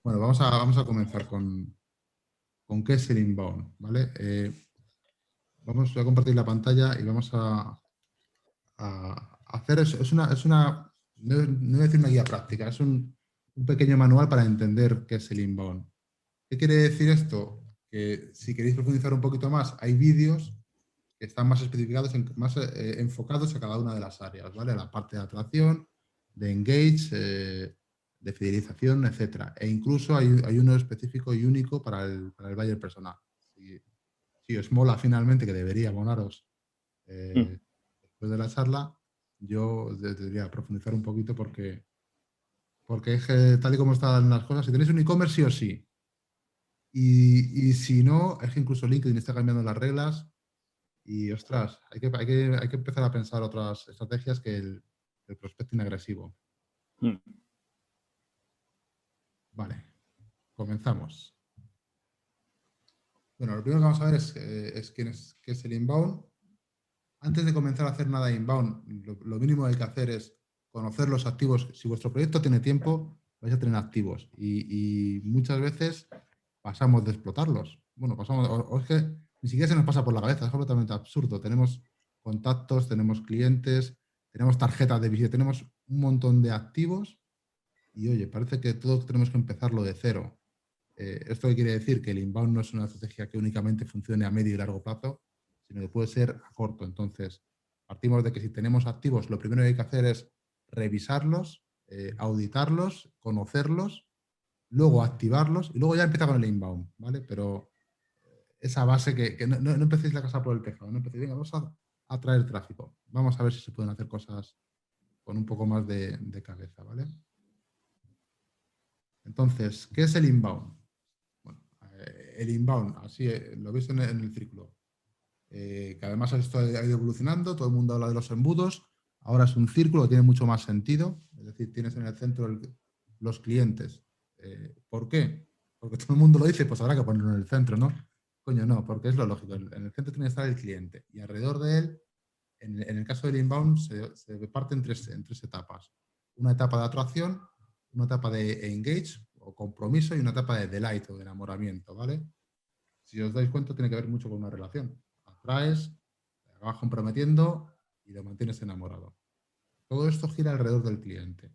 Bueno, vamos a comenzar con qué es el inbound, ¿vale? Voy a compartir la pantalla y vamos a hacer eso. No voy a decir una guía práctica, es un pequeño manual para entender qué es el inbound. ¿Qué quiere decir esto? Que si queréis profundizar un poquito más, hay vídeos que están más especificados, más enfocados a cada una de las áreas, ¿vale? La parte de atracción, de engage, de fidelización, etcétera. E incluso hay uno específico y único para el buyer persona. Si os mola finalmente, que debería molaros Mm. después de la charla, yo debería profundizar un poquito porque es que tal y como están las cosas, si tenéis un e-commerce sí o sí, y si no, es que incluso LinkedIn está cambiando las reglas y, ostras, hay que empezar a pensar otras estrategias que el prospecting agresivo. Mm. Vale, comenzamos. Bueno, lo primero que vamos a ver es qué es el inbound. Antes de comenzar a hacer nada de inbound, lo mínimo que hay que hacer es conocer los activos. Si vuestro proyecto tiene tiempo, vais a tener activos y muchas veces pasamos de explotarlos. Bueno, o es que ni siquiera se nos pasa por la cabeza, es completamente absurdo. Tenemos contactos, tenemos clientes, tenemos tarjetas de visita, tenemos un montón de activos y, oye, parece que todos tenemos que empezarlo de cero. ¿Esto qué quiere decir? Que el inbound no es una estrategia que únicamente funcione a medio y largo plazo, sino que puede ser a corto. Entonces, partimos de que si tenemos activos, lo primero que hay que hacer es revisarlos, auditarlos, conocerlos, luego activarlos y luego ya empieza con el inbound, ¿vale? Pero esa base que no empecéis la casa por el tejado, no empecéis, venga, vamos a traer tráfico. Vamos a ver si se pueden hacer cosas con un poco más de cabeza, ¿vale? Entonces, ¿qué es el inbound? Bueno, el inbound, así lo veis en el círculo, que además esto ha ido evolucionando, todo el mundo habla de los embudos, ahora es un círculo que tiene mucho más sentido, es decir, tienes en el centro los clientes. ¿Por qué? Porque todo el mundo lo dice, pues habrá que ponerlo en el centro, ¿no? Coño, no, porque es lo lógico, en el centro tiene que estar el cliente y alrededor de él, en el caso del inbound, se parte en tres etapas. Una etapa de atracción, una etapa de engage o compromiso y una etapa de delight o de enamoramiento, ¿vale? Si os dais cuenta, tiene que ver mucho con una relación. Atraes, te vas comprometiendo y lo mantienes enamorado. Todo esto gira alrededor del cliente.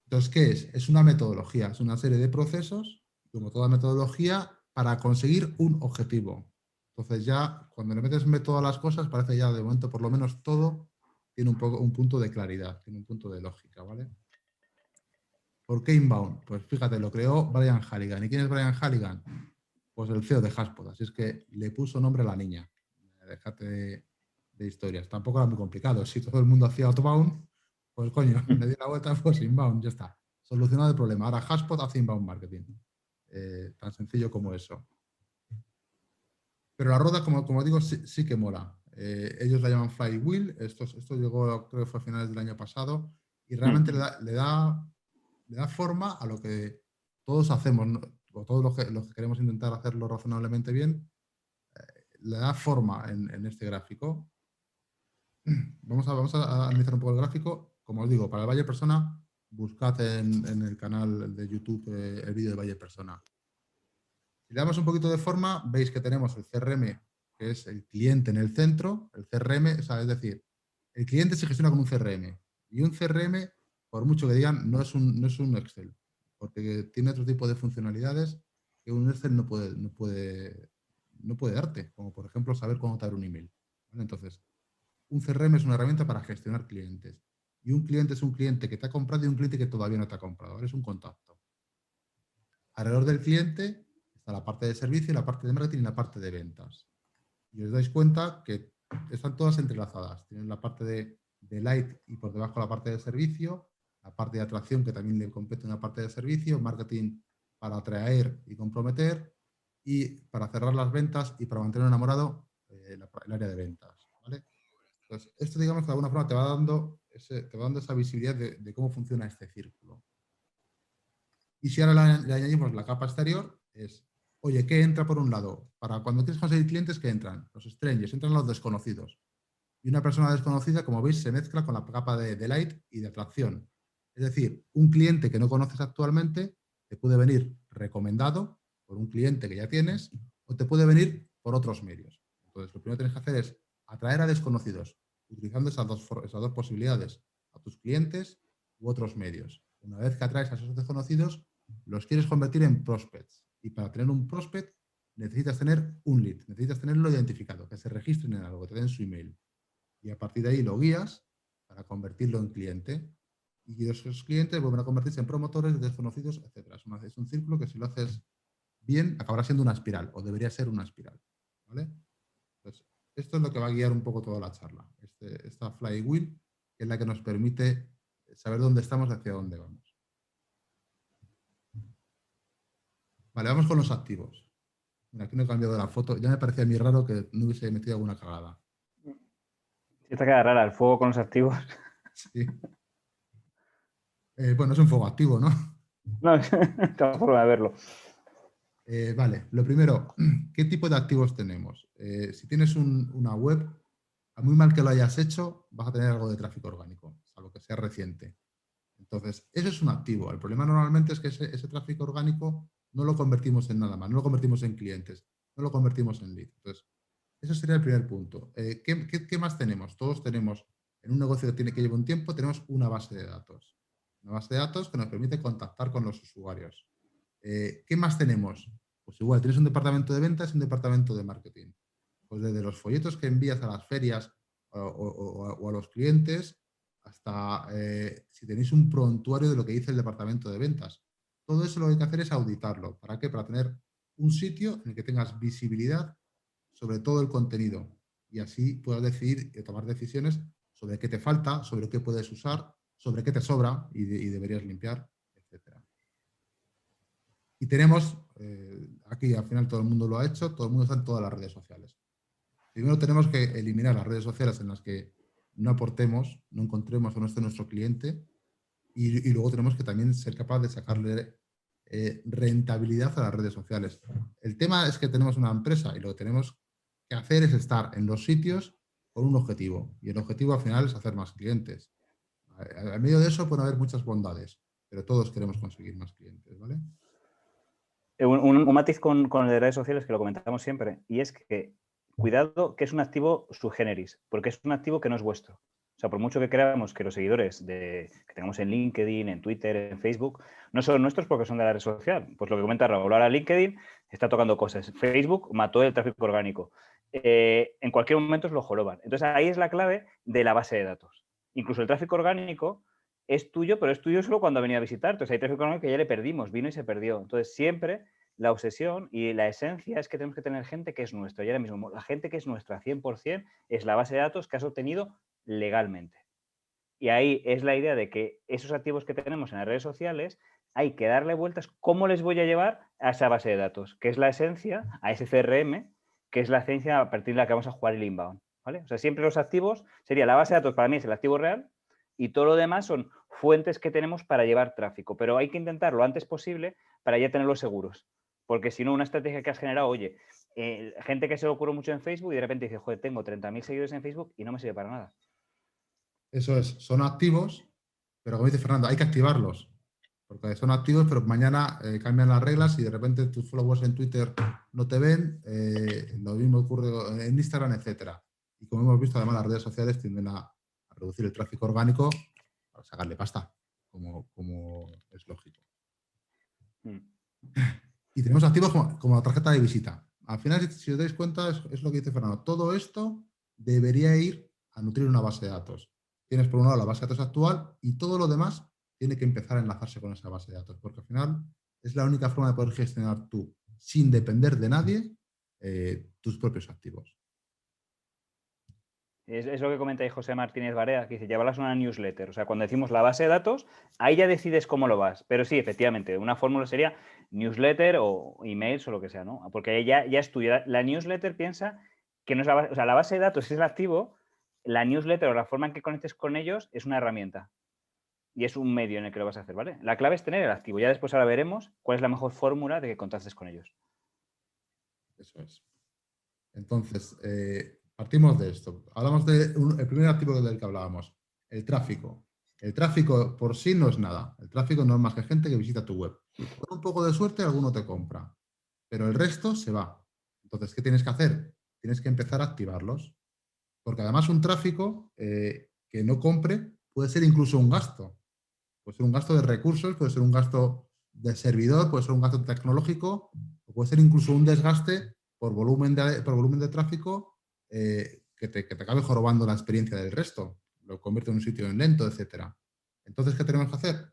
Entonces, ¿qué es? Es una metodología, es una serie de procesos, como toda metodología, para conseguir un objetivo. Entonces ya, cuando le metes método a las cosas, parece ya de momento, por lo menos todo, tiene un punto de claridad, tiene un punto de lógica, ¿vale? ¿Por qué inbound? Pues fíjate, lo creó Brian Halligan. ¿Y quién es Brian Halligan? Pues el CEO de HubSpot. Así es que le puso nombre a la niña. Déjate de historias. Tampoco era muy complicado. Si todo el mundo hacía outbound, pues coño, le di la vuelta, pues inbound, ya está. Solucionado el problema. Ahora HubSpot hace inbound marketing. Tan sencillo como eso. Pero la rueda, como digo, sí que mola. Ellos la llaman Flywheel. Esto llegó, creo que fue a finales del año pasado. Y realmente Mm. le da forma a lo que todos hacemos, ¿no? O todos los que queremos intentar hacerlo razonablemente bien, le da forma en este gráfico. Vamos a analizar un poco el gráfico. Como os digo, para el Valle Persona, buscad en el canal de YouTube el vídeo de Valle Persona. Si le damos un poquito de forma, veis que tenemos el CRM, que es el cliente en el centro. El CRM, o sea, es decir, el cliente se gestiona con un CRM. Y un CRM, por mucho que digan, no es un Excel, porque tiene otro tipo de funcionalidades que un Excel no puede darte, como por ejemplo saber cuándo te abre un email. ¿Vale? Entonces, un CRM es una herramienta para gestionar clientes. Y un cliente es un cliente que te ha comprado y un cliente que todavía no te ha comprado. ¿Vale? Es un contacto. Alrededor del cliente está la parte de servicio, la parte de marketing y la parte de ventas. Y os dais cuenta que están todas entrelazadas. Tienen la parte de light y por debajo la parte de servicio, la parte de atracción que también le compete una parte de servicio, marketing para atraer y comprometer y para cerrar las ventas y para mantener enamorado el área de ventas. ¿Vale? Entonces, esto digamos que de alguna forma te va dando esa visibilidad de cómo funciona este círculo. Y si ahora le añadimos la capa exterior, es, oye, ¿qué entra por un lado? Para cuando quieres conseguir clientes, ¿qué entran? Los strangers, entran los desconocidos. Y una persona desconocida, como veis, se mezcla con la capa de light y de atracción. Es decir, un cliente que no conoces actualmente Te puede venir recomendado por un cliente que ya tienes o te puede venir por otros medios. Entonces, lo primero que tienes que hacer es atraer a desconocidos, utilizando esas dos posibilidades, a tus clientes u otros medios. Una vez que atraes a esos desconocidos, los quieres convertir en prospects. Y para tener un prospect necesitas tener un lead, necesitas tenerlo identificado, que se registren en algo, que te den su email. Y a partir de ahí lo guías para convertirlo en cliente. Y esos clientes vuelven a convertirse en promotores, desconocidos, etc. Es un círculo que si lo haces bien, acabará siendo una espiral, o debería ser una espiral. ¿Vale? Entonces, esto es lo que va a guiar un poco toda la charla. Esta flywheel, que es la que nos permite saber dónde estamos y hacia dónde vamos. Vale, vamos con los activos. Mira, aquí no he cambiado la foto. Ya me parecía a mí raro que no hubiese metido alguna cagada. Esta queda rara, el fuego con los activos. Sí. Bueno, es un fuego activo, ¿no? No, es otra forma de verlo. Vale, lo primero, ¿qué tipo de activos tenemos? Si tienes una web, a muy mal que lo hayas hecho, vas a tener algo de tráfico orgánico, salvo que sea reciente. Entonces, eso es un activo. El problema normalmente es que ese tráfico orgánico no lo convertimos en nada más, no lo convertimos en clientes, no lo convertimos en lead. Entonces, eso sería el primer punto. ¿Qué más tenemos? Todos tenemos, en un negocio que lleva un tiempo, tenemos una base de datos. Una base de datos que nos permite contactar con los usuarios. ¿Qué más tenemos? Pues igual, tienes un departamento de ventas y un departamento de marketing. Pues desde los folletos que envías a las ferias o a los clientes, hasta si tenéis un prontuario de lo que dice el departamento de ventas. Todo eso lo que hay que hacer es auditarlo. ¿Para qué? Para tener un sitio en el que tengas visibilidad sobre todo el contenido y así puedas decidir y tomar decisiones sobre qué te falta, sobre qué puedes usar, sobre qué te sobra y deberías limpiar, etcétera. Y tenemos, aquí al final todo el mundo lo ha hecho, todo el mundo está en todas las redes sociales. Primero tenemos que eliminar las redes sociales en las que no aportemos, no encontremos o no esté nuestro cliente y luego tenemos que también ser capaz de sacarle rentabilidad a las redes sociales. El tema es que tenemos una empresa y lo que tenemos que hacer es estar en los sitios con un objetivo y el objetivo al final es hacer más clientes. En medio de eso pueden haber muchas bondades, pero todos queremos conseguir más clientes, ¿vale? Un matiz con el de redes sociales que lo comentamos siempre, y es que cuidado que es un activo subgéneris, porque es un activo que no es vuestro. O sea, por mucho que creamos que los seguidores que tengamos en LinkedIn, en Twitter, en Facebook, no son nuestros porque son de la red social. Pues lo que comenta Raúl, ahora LinkedIn está tocando cosas. Facebook mató el tráfico orgánico. En cualquier momento os lo joroban. Entonces ahí es la clave de la base de datos. Incluso el tráfico orgánico es tuyo, pero es tuyo solo cuando ha venido a visitar. Entonces hay tráfico orgánico que ya le perdimos, vino y se perdió. Entonces siempre la obsesión y la esencia es que tenemos que tener gente que es nuestra. Y ahora mismo la gente que es nuestra 100% es la base de datos que has obtenido legalmente. Y ahí es la idea de que esos activos que tenemos en las redes sociales hay que darle vueltas. ¿Cómo les voy a llevar a esa base de datos? Que es la esencia, a ese CRM, que es la esencia a partir de la que vamos a jugar el inbound. ¿Vale? O sea, siempre los activos, sería la base de datos para mí es el activo real y todo lo demás son fuentes que tenemos para llevar tráfico. Pero hay que intentar lo antes posible para ya tenerlos seguros. Porque si no, una estrategia que has generado, oye, gente que se le ocurre mucho en Facebook y de repente dice, joder, tengo 30.000 seguidores en Facebook y no me sirve para nada. Eso es, son activos, pero como dice Fernando, hay que activarlos. Porque son activos, pero mañana cambian las reglas y de repente tus followers en Twitter no te ven. Lo mismo ocurre en Instagram, etcétera. Y como hemos visto, además las redes sociales tienden a reducir el tráfico orgánico para sacarle pasta, como es lógico. Y tenemos activos como la tarjeta de visita. Al final, si os dais cuenta, es lo que dice Fernando. Todo esto debería ir a nutrir una base de datos. Tienes por un lado la base de datos actual y todo lo demás tiene que empezar a enlazarse con esa base de datos, porque al final es la única forma de poder gestionar tú, sin depender de nadie, tus propios activos. Es lo que comenta ahí José Martínez Barea, que dice, llevarlas a una newsletter. O sea, cuando decimos la base de datos, ahí ya decides cómo lo vas. Pero sí, efectivamente, una fórmula sería newsletter o emails o lo que sea, ¿no? Porque ahí ya es tuya. La newsletter piensa que no es la base, o sea, la base de datos es el activo, la newsletter o la forma en que conectes con ellos es una herramienta. Y es un medio en el que lo vas a hacer, ¿vale? La clave es tener el activo. Ya después ahora veremos cuál es la mejor fórmula de que contactes con ellos. Eso es. Entonces, partimos de esto. Hablamos del primer activo del que hablábamos, el tráfico. El tráfico por sí no es nada. El tráfico no es más que gente que visita tu web. Con un poco de suerte alguno te compra, pero el resto se va. Entonces, ¿qué tienes que hacer? Tienes que empezar a activarlos, porque además un tráfico que no compre puede ser incluso un gasto. Puede ser un gasto de recursos, puede ser un gasto de servidor, puede ser un gasto tecnológico, o puede ser incluso un desgaste por volumen de tráfico que te acabe jorobando la experiencia del resto, lo convierte en un sitio en lento, etcétera. Entonces, ¿qué tenemos que hacer?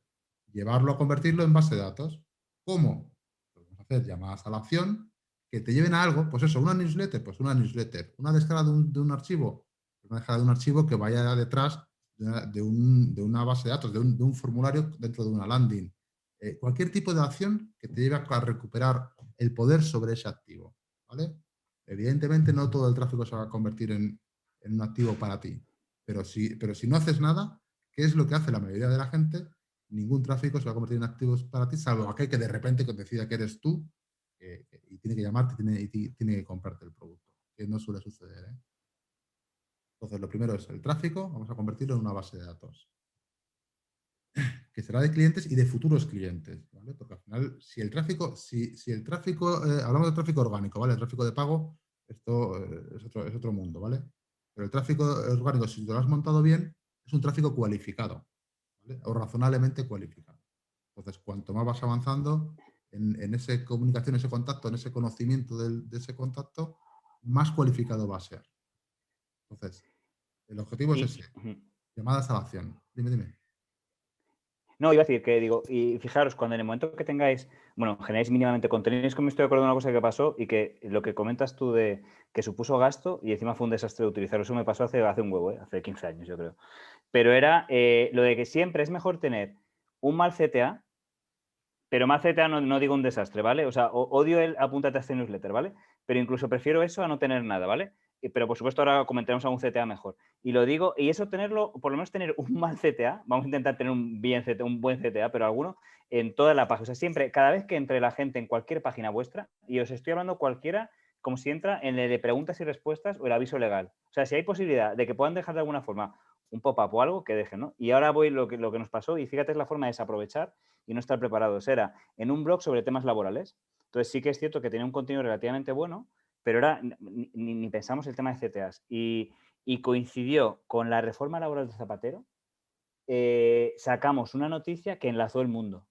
Llevarlo a convertirlo en base de datos. ¿Cómo? Podemos hacer llamadas a la acción que te lleven a algo, pues eso, una newsletter, pues una newsletter, una descarga de un archivo, una descarga de un archivo que vaya detrás de una base de datos, de un formulario dentro de una landing. Cualquier tipo de acción que te lleve a recuperar el poder sobre ese activo. ¿Vale? Evidentemente no todo el tráfico se va a convertir en un activo para ti, pero si no haces nada, ¿qué es lo que hace la mayoría de la gente? Ningún tráfico se va a convertir en activos para ti, salvo aquel que de repente decida que eres tú y tiene que llamarte y tiene que comprarte el producto, que no suele suceder. ¿Eh? Entonces, lo primero es el tráfico, vamos a convertirlo en una base de datos, que será de clientes y de futuros clientes, ¿vale? Porque al final, si el tráfico, hablamos de tráfico orgánico, ¿vale? El tráfico de pago, esto es otro mundo, ¿vale? Pero el tráfico orgánico, si te lo has montado bien, es un tráfico cualificado, ¿vale? O razonablemente cualificado. Entonces, cuanto más vas avanzando en esa comunicación, ese contacto, en ese conocimiento de ese contacto, más cualificado va a ser. Entonces, el objetivo es ese, Ujú. llamadas a la acción. Dime, dime. No, iba a decir que digo, y fijaros, cuando en el momento que tengáis, bueno, generáis mínimamente contenido, es que me estoy acordando de una cosa que pasó y que lo que comentas tú de que supuso gasto y encima fue un desastre de utilizarlo. Eso me pasó hace un huevo, hace 15 años, yo creo. Pero era lo de que siempre es mejor tener un mal CTA, pero mal CTA no digo un desastre, ¿vale? O sea, odio el apúntate a este newsletter, ¿vale? Pero incluso prefiero eso a no tener nada, ¿vale? Pero por supuesto ahora comentaremos algún CTA mejor. Y lo digo, y eso tenerlo, por lo menos tener un mal CTA, vamos a intentar tener un buen CTA, pero alguno en toda la página. O sea, siempre, cada vez que entre la gente en cualquier página vuestra, y os estoy hablando cualquiera, como si entra en el de preguntas y respuestas o el aviso legal. O sea, si hay posibilidad de que puedan dejar de alguna forma un pop-up o algo, que dejen, ¿no? Y ahora voy lo que nos pasó, y fíjate, es la forma de desaprovechar y no estar preparados. Era en un blog sobre temas laborales. Entonces sí que es cierto que tenía un contenido relativamente bueno, pero era, ni pensamos el tema de CTAs. Y coincidió con la reforma laboral de Zapatero, sacamos una noticia que enlazó el mundo.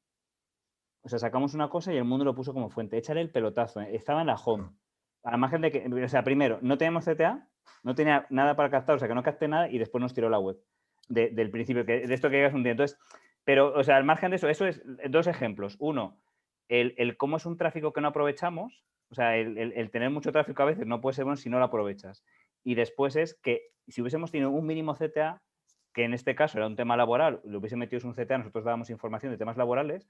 O sea, sacamos una cosa y el mundo lo puso como fuente. Échale el pelotazo. Estaba en la home. Claro. A la margen de que, o sea, primero, no teníamos CTA, no tenía nada para captar, o sea, que no capté nada y después nos tiró la web del principio, que, de esto que llegas un día. Entonces, pero, o sea, al margen de eso es dos ejemplos. Uno, el cómo es un tráfico que no aprovechamos, o sea, el tener mucho tráfico a veces no puede ser bueno si no lo aprovechas. Y después es que si hubiésemos tenido un mínimo CTA, que en este caso era un tema laboral, lo hubiese metido un CTA, nosotros dábamos información de temas laborales,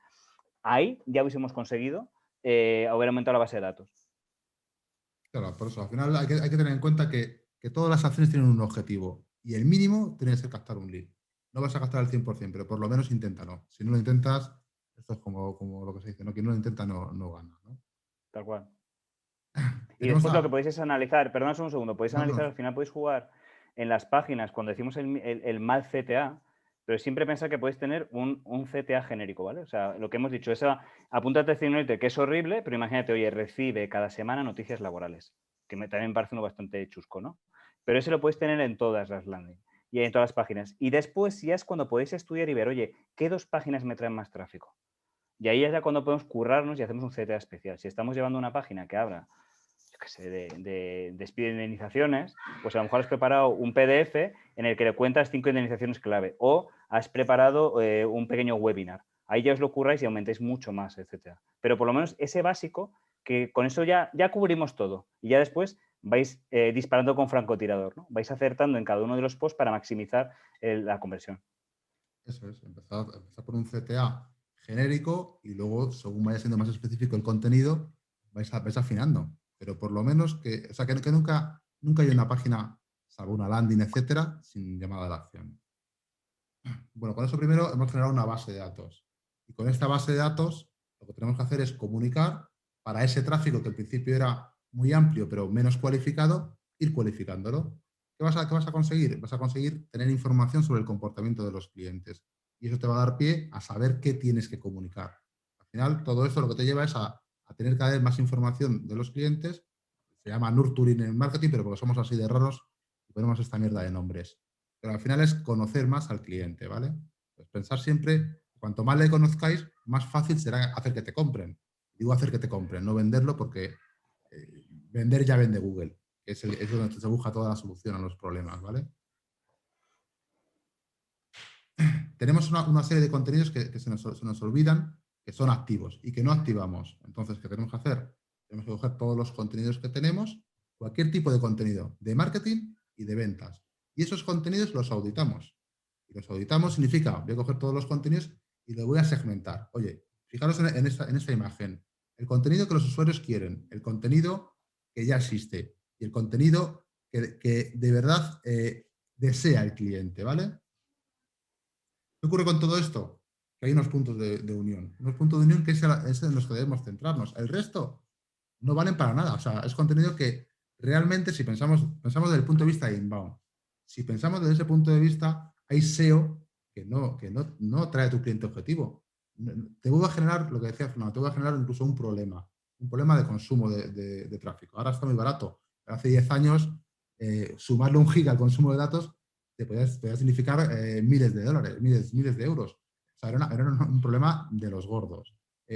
ahí ya hubiésemos conseguido haber aumentado la base de datos. Claro, por eso, al final hay que tener en cuenta que todas las acciones tienen un objetivo y el mínimo tiene que ser captar un lead. No vas a captar al 100%, pero por lo menos inténtalo. Si no lo intentas, esto es como lo que se dice, ¿no? Quien no lo intenta no gana, ¿no? Tal cual. Y Tenemos después lo que a... podéis es analizar, perdón un segundo, podéis No, analizar, no, al final podéis jugar en las páginas cuando decimos el mal CTA, pero siempre pensar que podéis tener un CTA genérico, ¿vale? O sea, lo que hemos dicho, esa apúntate a newsletter que es horrible, pero imagínate, oye, recibe cada semana noticias laborales, que también me parece uno bastante chusco, ¿no? Pero ese lo podéis tener en todas las landing y en todas las páginas. Y después ya es cuando podéis estudiar y ver, oye, ¿qué dos páginas me traen más tráfico? Y ahí es ya cuando podemos currarnos y hacemos un CTA especial. Si estamos llevando una página que abra, yo qué sé, de despido de indemnizaciones, pues a lo mejor has preparado un PDF en el que le cuentas 5 indemnizaciones clave o has preparado un pequeño webinar. Ahí ya os lo curráis y aumentáis mucho más, etcétera. Pero por lo menos ese básico, que con eso ya cubrimos todo. Y ya después vais disparando con francotirador, ¿no? Vais acertando en cada uno de los posts para maximizar la conversión. eso es, empezar por un CTA genérico y luego, según vaya siendo más específico el contenido, vais afinando. Pero por lo menos o sea, que nunca hay una página, salvo una landing, etcétera, sin llamada a la acción. Bueno, con eso primero hemos generado una base de datos. Y con esta base de datos, lo que tenemos que hacer es comunicar para ese tráfico que al principio era muy amplio, pero menos cualificado, ir cualificándolo. Qué vas a conseguir? Vas a conseguir tener información sobre el comportamiento de los clientes. Y eso te va a dar pie a saber qué tienes que comunicar. Al final, todo esto lo que te lleva es a tener cada vez más información de los clientes. Se llama nurturing en marketing, pero porque somos así de raros y ponemos esta mierda de nombres. Pero al final es conocer más al cliente, ¿vale? Pues pensar siempre, cuanto más le conozcáis, más fácil será hacer que te compren. Digo hacer que te compren, no venderlo, porque vender ya vende Google, que es donde se busca toda la solución a los problemas, ¿vale? Tenemos una serie de contenidos que se nos olvidan, que son activos y que no activamos. Entonces, ¿qué tenemos que hacer? Tenemos que coger todos los contenidos que tenemos, cualquier tipo de contenido, de marketing y de ventas. Y esos contenidos los auditamos. Y los auditamos significa, voy a coger todos los contenidos y los voy a segmentar. Oye, fijaros en esta imagen. El contenido que los usuarios quieren, el contenido que ya existe y el contenido que de verdad desea el cliente, ¿vale? ¿Qué ocurre con todo esto? Que hay unos puntos de unión. Unos puntos de unión que es en los que debemos centrarnos. El resto no valen para nada. O sea, es contenido que realmente, si pensamos desde el punto de vista de inbound, si pensamos desde ese punto de vista, hay SEO que no trae a tu cliente objetivo. Te voy a generar, lo que decía Fernando, te voy a generar incluso un problema de consumo de tráfico. Ahora está muy barato. Pero hace 10 años, sumarle 1 giga al consumo de datos te podía significar miles de dólares, miles de euros. O sea, era un problema de los gordos.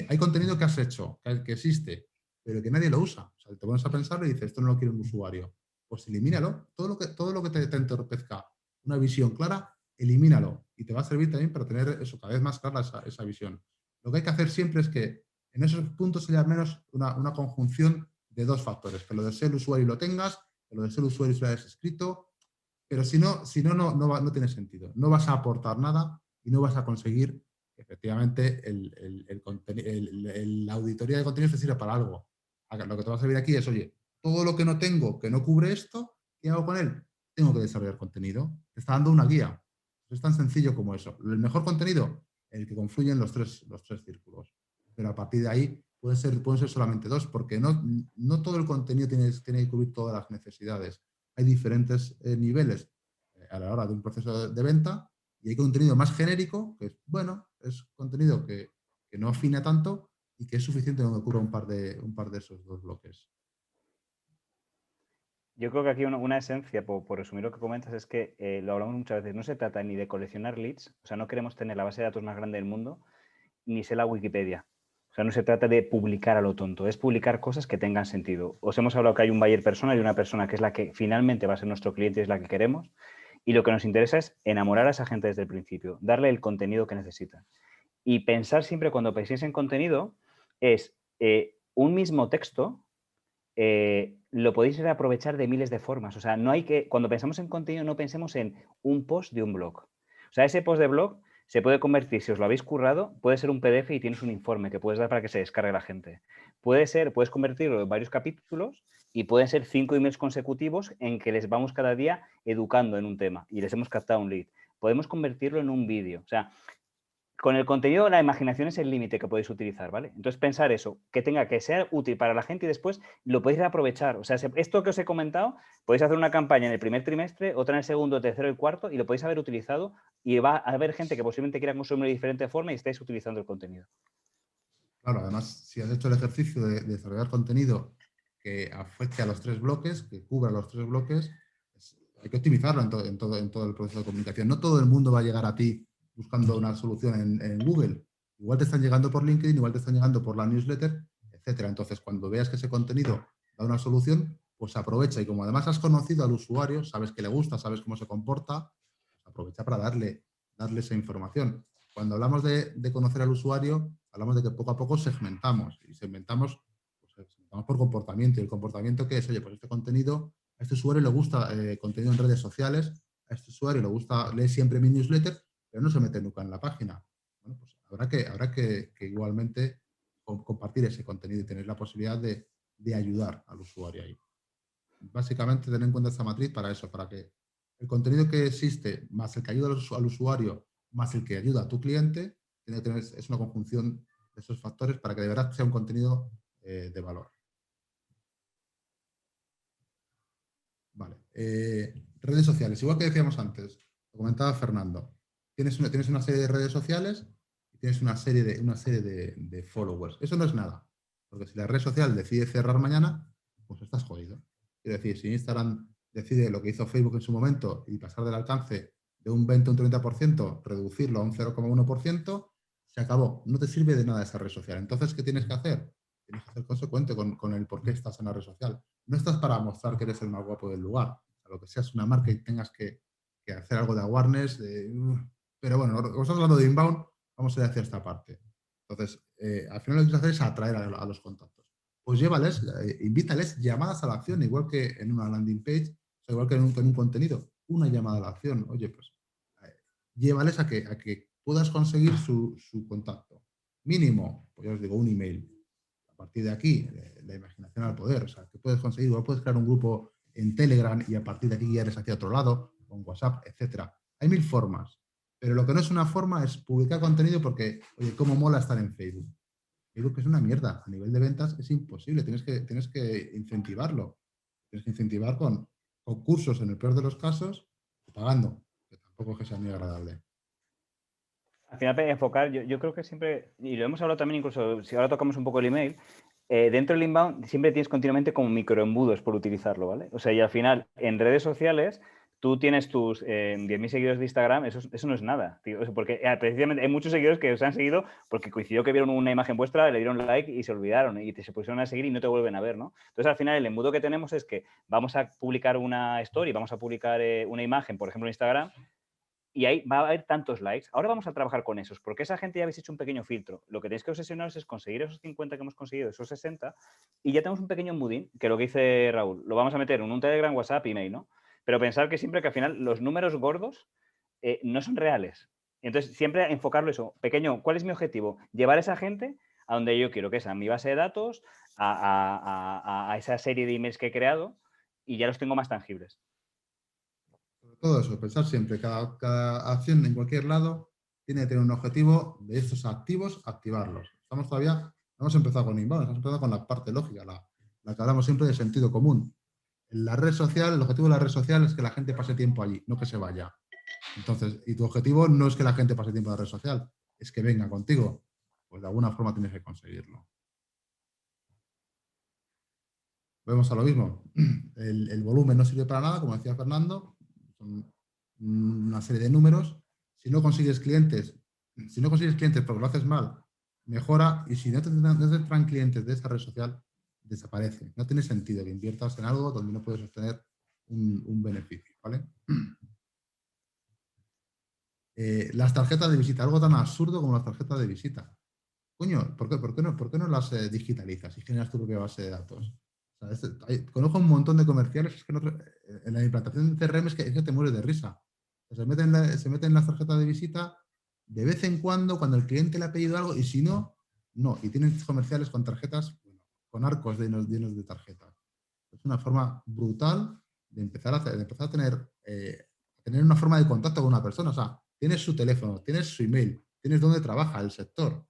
Hay contenido que has hecho, que existe, pero que nadie lo usa. O sea, te pones a pensarlo y dices, esto no lo quiere un usuario. Pues elimínalo. Todo lo que te entorpezca una visión clara, elimínalo. Y te va a servir también para tener eso, cada vez más clara esa visión. Lo que hay que hacer siempre es que en esos puntos haya al menos una conjunción de 2 factores. Que lo desee el usuario y lo tengas, que lo desee el usuario y lo hayas escrito, pero si no, no tiene sentido. No vas a aportar nada y no vas a conseguir, efectivamente, la auditoría de contenidos te sirve para algo. Lo que te va a servir aquí es, oye, todo lo que no tengo, que no cubre esto, ¿qué hago con él? Tengo que desarrollar contenido. Te está dando una guía. Es tan sencillo como eso. El mejor contenido, el que confluyen los tres círculos. Pero a partir de ahí pueden ser solamente 2, porque no todo el contenido tiene que cubrir todas las necesidades. Hay diferentes niveles a la hora de un proceso de venta, y hay contenido más genérico, que es, bueno, es contenido que no afina tanto y que es suficiente donde cubra un par de esos 2 bloques. Yo creo que aquí una esencia, por resumir lo que comentas, es que lo hablamos muchas veces, no se trata ni de coleccionar leads, o sea, no queremos tener la base de datos más grande del mundo, ni ser la Wikipedia. O sea, no se trata de publicar a lo tonto, es publicar cosas que tengan sentido. Os hemos hablado que hay un buyer persona y una persona que es la que finalmente va a ser nuestro cliente y es la que queremos, y lo que nos interesa es enamorar a esa gente desde el principio, darle el contenido que necesita. Y pensar siempre, cuando penséis en contenido, es un mismo texto, lo podéis aprovechar de miles de formas. O sea, no hay que, cuando pensamos en contenido, no pensemos en un post de un blog. O sea, ese post de blog se puede convertir, si os lo habéis currado, puede ser un PDF y tienes un informe que puedes dar para que se descargue la gente. Puedes convertirlo en varios capítulos y pueden ser 5 emails consecutivos en que les vamos cada día educando en un tema y les hemos captado un lead. Podemos convertirlo en un vídeo. O sea, con el contenido, la imaginación es el límite que podéis utilizar, ¿vale? Entonces, pensar eso, que tenga que ser útil para la gente y después lo podéis reaprovechar. O sea, esto que os he comentado, podéis hacer una campaña en el primer trimestre, otra en el segundo, tercero y cuarto, y lo podéis haber utilizado y va a haber gente que posiblemente quiera consumir de diferente forma y estáis utilizando el contenido. Claro, además, si has hecho el ejercicio de desarrollar contenido que afecte a los 3 bloques, que cubra los 3 bloques, hay que optimizarlo en todo el proceso de comunicación. No todo el mundo va a llegar a ti buscando una solución en Google. Igual te están llegando por LinkedIn, igual te están llegando por la newsletter, etcétera. Entonces, cuando veas que ese contenido da una solución, pues aprovecha. Y como además has conocido al usuario, sabes que le gusta, sabes cómo se comporta, pues aprovecha para darle esa información. Cuando hablamos de conocer al usuario, hablamos de que poco a poco segmentamos. Y segmentamos por comportamiento. ¿Y el comportamiento qué es? Oye, pues este contenido, a este usuario le gusta contenido en redes sociales, a este usuario le gusta, lee siempre mi newsletter, pero no se mete nunca en la página. Bueno, pues habrá que igualmente compartir ese contenido y tener la posibilidad de ayudar al usuario ahí. Básicamente, tener en cuenta esta matriz para eso, para que el contenido que existe, más el que ayuda al usuario, más el que ayuda a tu cliente, es una conjunción de esos factores para que de verdad sea un contenido de valor. Vale. Redes sociales, igual que decíamos antes, lo comentaba Fernando. Tienes una serie de redes sociales, y tienes una serie de followers. Eso no es nada, porque si la red social decide cerrar mañana, pues estás jodido. Quiero decir, si Instagram decide lo que hizo Facebook en su momento y pasar del alcance de un 20 o un 30%, reducirlo a un 0,1%, se acabó. No te sirve de nada esa red social. Entonces, ¿qué tienes que hacer? Tienes que ser consecuente con el por qué estás en la red social. No estás para mostrar que eres el más guapo del lugar. A lo que seas una marca y tengas que hacer algo de awareness. Pero bueno, como estamos hablando de inbound, vamos a ir hacia esta parte. Entonces, al final lo que tienes que hacer es atraer a los contactos. Pues llévales, invítales llamadas a la acción, igual que en una landing page, o sea, igual que en un contenido, una llamada a la acción. Oye, pues llévales a que puedas conseguir su contacto. Mínimo, pues ya os digo, un email. A partir de aquí, la imaginación al poder. O sea, que puedes conseguir, igual puedes crear un grupo en Telegram y a partir de aquí guiarles hacia otro lado, con WhatsApp, etcétera. Hay 1000 formas. Pero lo que no es una forma es publicar contenido porque, oye, cómo mola estar en Facebook. Facebook es una mierda. A nivel de ventas es imposible. Tienes que incentivarlo. Tienes que incentivar con cursos en el peor de los casos, pagando, que tampoco es que sea muy agradable. Al final, enfocar, yo creo que siempre, y lo hemos hablado también incluso, si ahora tocamos un poco el email, dentro del inbound siempre tienes continuamente como microembudos por utilizarlo, ¿vale? O sea, y al final, en redes sociales, tú tienes tus 10.000 seguidores de Instagram, eso no es nada, tío. Porque precisamente hay muchos seguidores que os han seguido porque coincidió que vieron una imagen vuestra, le dieron like y se olvidaron y se pusieron a seguir y no te vuelven a ver, ¿no? Entonces, al final, el embudo que tenemos es que vamos a publicar una story, vamos a publicar una imagen, por ejemplo, en Instagram, y ahí va a haber tantos likes. Ahora vamos a trabajar con esos, porque esa gente ya habéis hecho un pequeño filtro. Lo que tenéis que obsesionaros es conseguir esos 50 que hemos conseguido, esos 60, y ya tenemos un pequeño embudín, que lo que dice Raúl, lo vamos a meter en un Telegram, WhatsApp, email, ¿no? Pero pensar que siempre que al final los números gordos no son reales. Entonces, siempre enfocarlo eso. Pequeño, ¿cuál es mi objetivo? Llevar a esa gente a donde yo quiero, que es a mi base de datos, a esa serie de emails que he creado, y ya los tengo más tangibles. Sobre todo eso, pensar siempre, cada acción en cualquier lado tiene que tener un objetivo de estos activos, activarlos. Estamos todavía, no hemos empezado con inbound, hemos empezado con la parte lógica, la que hablamos siempre de sentido común. En la red social, el objetivo de la red social es que la gente pase tiempo allí, no que se vaya. Entonces, y tu objetivo no es que la gente pase tiempo en la red social, es que venga contigo. Pues de alguna forma tienes que conseguirlo. Vemos a lo mismo. El volumen no sirve para nada, como decía Fernando. Son una serie de números. Si no consigues clientes porque lo haces mal, mejora. Y si no te entran clientes de esa red social, desaparece. No tiene sentido que inviertas en algo donde no puedes obtener un beneficio. ¿Vale? Las tarjetas de visita, algo tan absurdo como las tarjetas de visita. Coño, ¿por qué no las digitalizas y generas tu propia base de datos? O sea, conozco un montón de comerciales es que en la implantación de CRM es que te mueres de risa. O sea, se meten las tarjetas de visita de vez en cuando el cliente le ha pedido algo y si no, no. Y tienen comerciales con tarjetas, bueno, con arcos llenos de tarjetas. Es una forma brutal de empezar a tener una forma de contacto con una persona. O sea, tienes su teléfono, tienes su email, tienes dónde trabaja, el sector.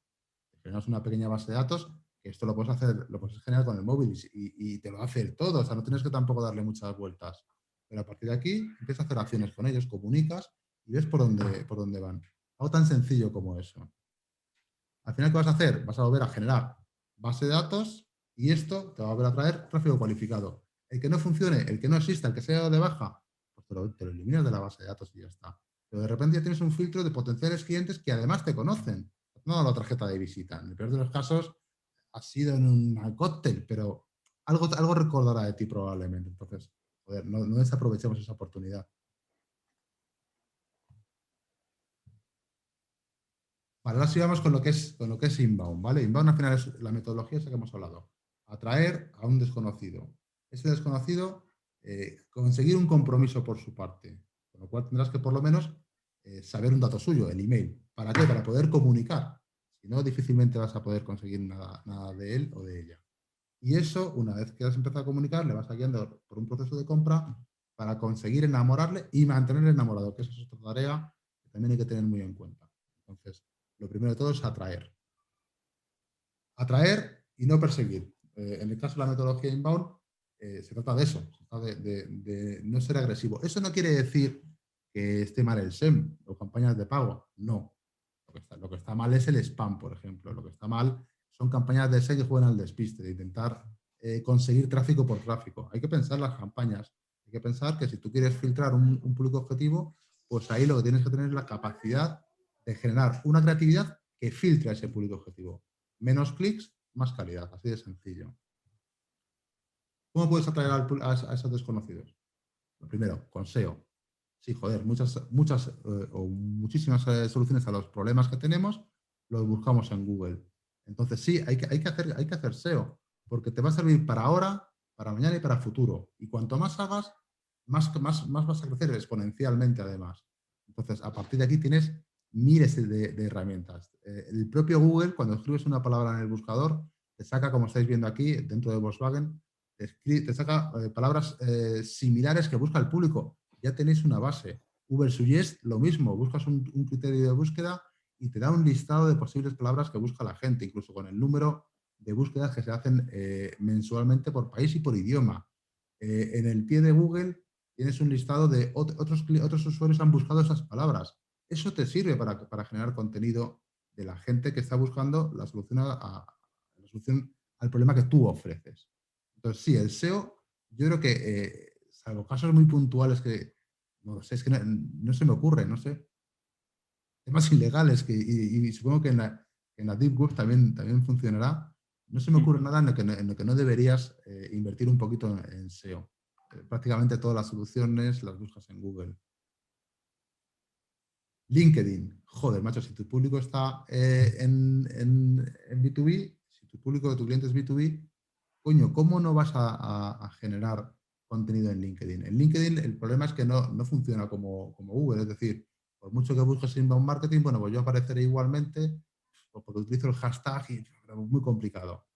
Tenemos una pequeña base de datos que esto lo puedes generar con el móvil y te lo hace todo. O sea, no tienes que tampoco darle muchas vueltas. Pero a partir de aquí empiezas a hacer acciones con ellos, comunicas y ves por dónde van. Algo tan sencillo como eso. Al final, ¿qué vas a hacer? Vas a volver a generar base de datos y esto te va a volver a traer tráfico cualificado. El que no funcione, el que no exista, el que sea de baja, pues te lo eliminas de la base de datos y ya está. Pero de repente ya tienes un filtro de potenciales clientes que además te conocen. No la tarjeta de visita. En el peor de los casos, ha sido en un cóctel, pero algo recordará de ti probablemente. Entonces, joder, no desaprovechemos esa oportunidad. Vale, ahora sí vamos con lo que es inbound, ¿vale? Inbound al final es la metodología esa que hemos hablado. Atraer a un desconocido. Ese desconocido, conseguir un compromiso por su parte. Con lo cual tendrás que por lo menos saber un dato suyo, el email. ¿Para qué? Para poder comunicar. Si no, difícilmente vas a poder conseguir nada de él o de ella. Y eso, una vez que has empezado a comunicar, le vas guiando por un proceso de compra para conseguir enamorarle y mantenerle enamorado, que esa es otra tarea que también hay que tener muy en cuenta. Entonces, lo primero de todo es atraer. Atraer y no perseguir. En el caso de la metodología inbound, se trata de eso, se trata de no ser agresivo. Eso no quiere decir que esté mal el SEM o campañas de pago, no. Lo que está mal es el spam, por ejemplo. Lo que está mal son campañas de SEO que juegan al despiste, de intentar conseguir tráfico por tráfico. Hay que pensar las campañas. Hay que pensar que si tú quieres filtrar un público objetivo, pues ahí lo que tienes que tener es la capacidad de generar una creatividad que filtre a ese público objetivo. Menos clics, más calidad. Así de sencillo. ¿Cómo puedes atraer a esos desconocidos? Lo primero, con SEO. Sí, joder, muchas o muchísimas soluciones a los problemas que tenemos los buscamos en Google. Entonces sí, hay que hacer SEO, porque te va a servir para ahora, para mañana y para el futuro. Y cuanto más hagas, más vas a crecer exponencialmente además. Entonces, a partir de aquí tienes miles de herramientas. El propio Google, cuando escribes una palabra en el buscador, te saca, como estáis viendo aquí, dentro de Volkswagen, te saca palabras similares que busca el público. Ya tenéis una base. Ubersuggest, lo mismo. Buscas un criterio de búsqueda y te da un listado de posibles palabras que busca la gente, incluso con el número de búsquedas que se hacen mensualmente por país y por idioma. En el pie de Google tienes un listado de otros usuarios han buscado esas palabras. Eso te sirve para generar contenido de la gente que está buscando la solución al problema que tú ofreces. Entonces, sí, el SEO, yo creo que, salvo casos muy puntuales que, no lo sé, es que no se me ocurre, no sé, temas ilegales y supongo que en la Deep Web también funcionará. No se me ocurre nada en lo que no deberías invertir un poquito en SEO. Prácticamente todas las soluciones las buscas en Google. LinkedIn. Joder, macho, si tu público está en B2B, si tu público de tu cliente es B2B, coño, ¿cómo no vas a generar contenido en LinkedIn? En LinkedIn el problema es que no funciona como Google, es decir, por mucho que busques inbound marketing, bueno, pues yo apareceré igualmente porque utilizo el hashtag y es muy complicado.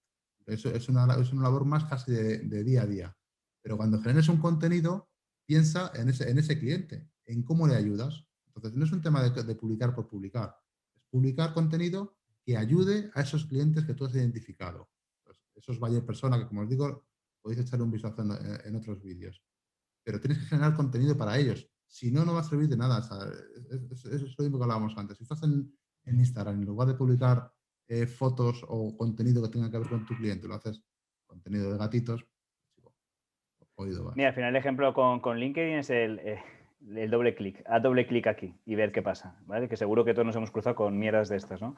Eso es una labor más casi de día a día. Pero cuando generes un contenido, piensa en ese cliente, en cómo le ayudas. Entonces, no es un tema de publicar por publicar, es publicar contenido que ayude a esos clientes que tú has identificado. Pues esos buyer persona que, como os digo, podéis echar un vistazo en otros vídeos. Pero tienes que generar contenido para ellos. Si no, no va a servir de nada. O sea, es lo mismo que hablábamos antes. Si estás en Instagram, en lugar de publicar fotos o contenido que tenga que ver con tu cliente, lo haces contenido de gatitos, oído vas. Mira, al final el ejemplo con LinkedIn es el doble clic. Haz doble clic aquí y ver qué pasa, ¿vale? Que seguro que todos nos hemos cruzado con mierdas de estas, ¿no?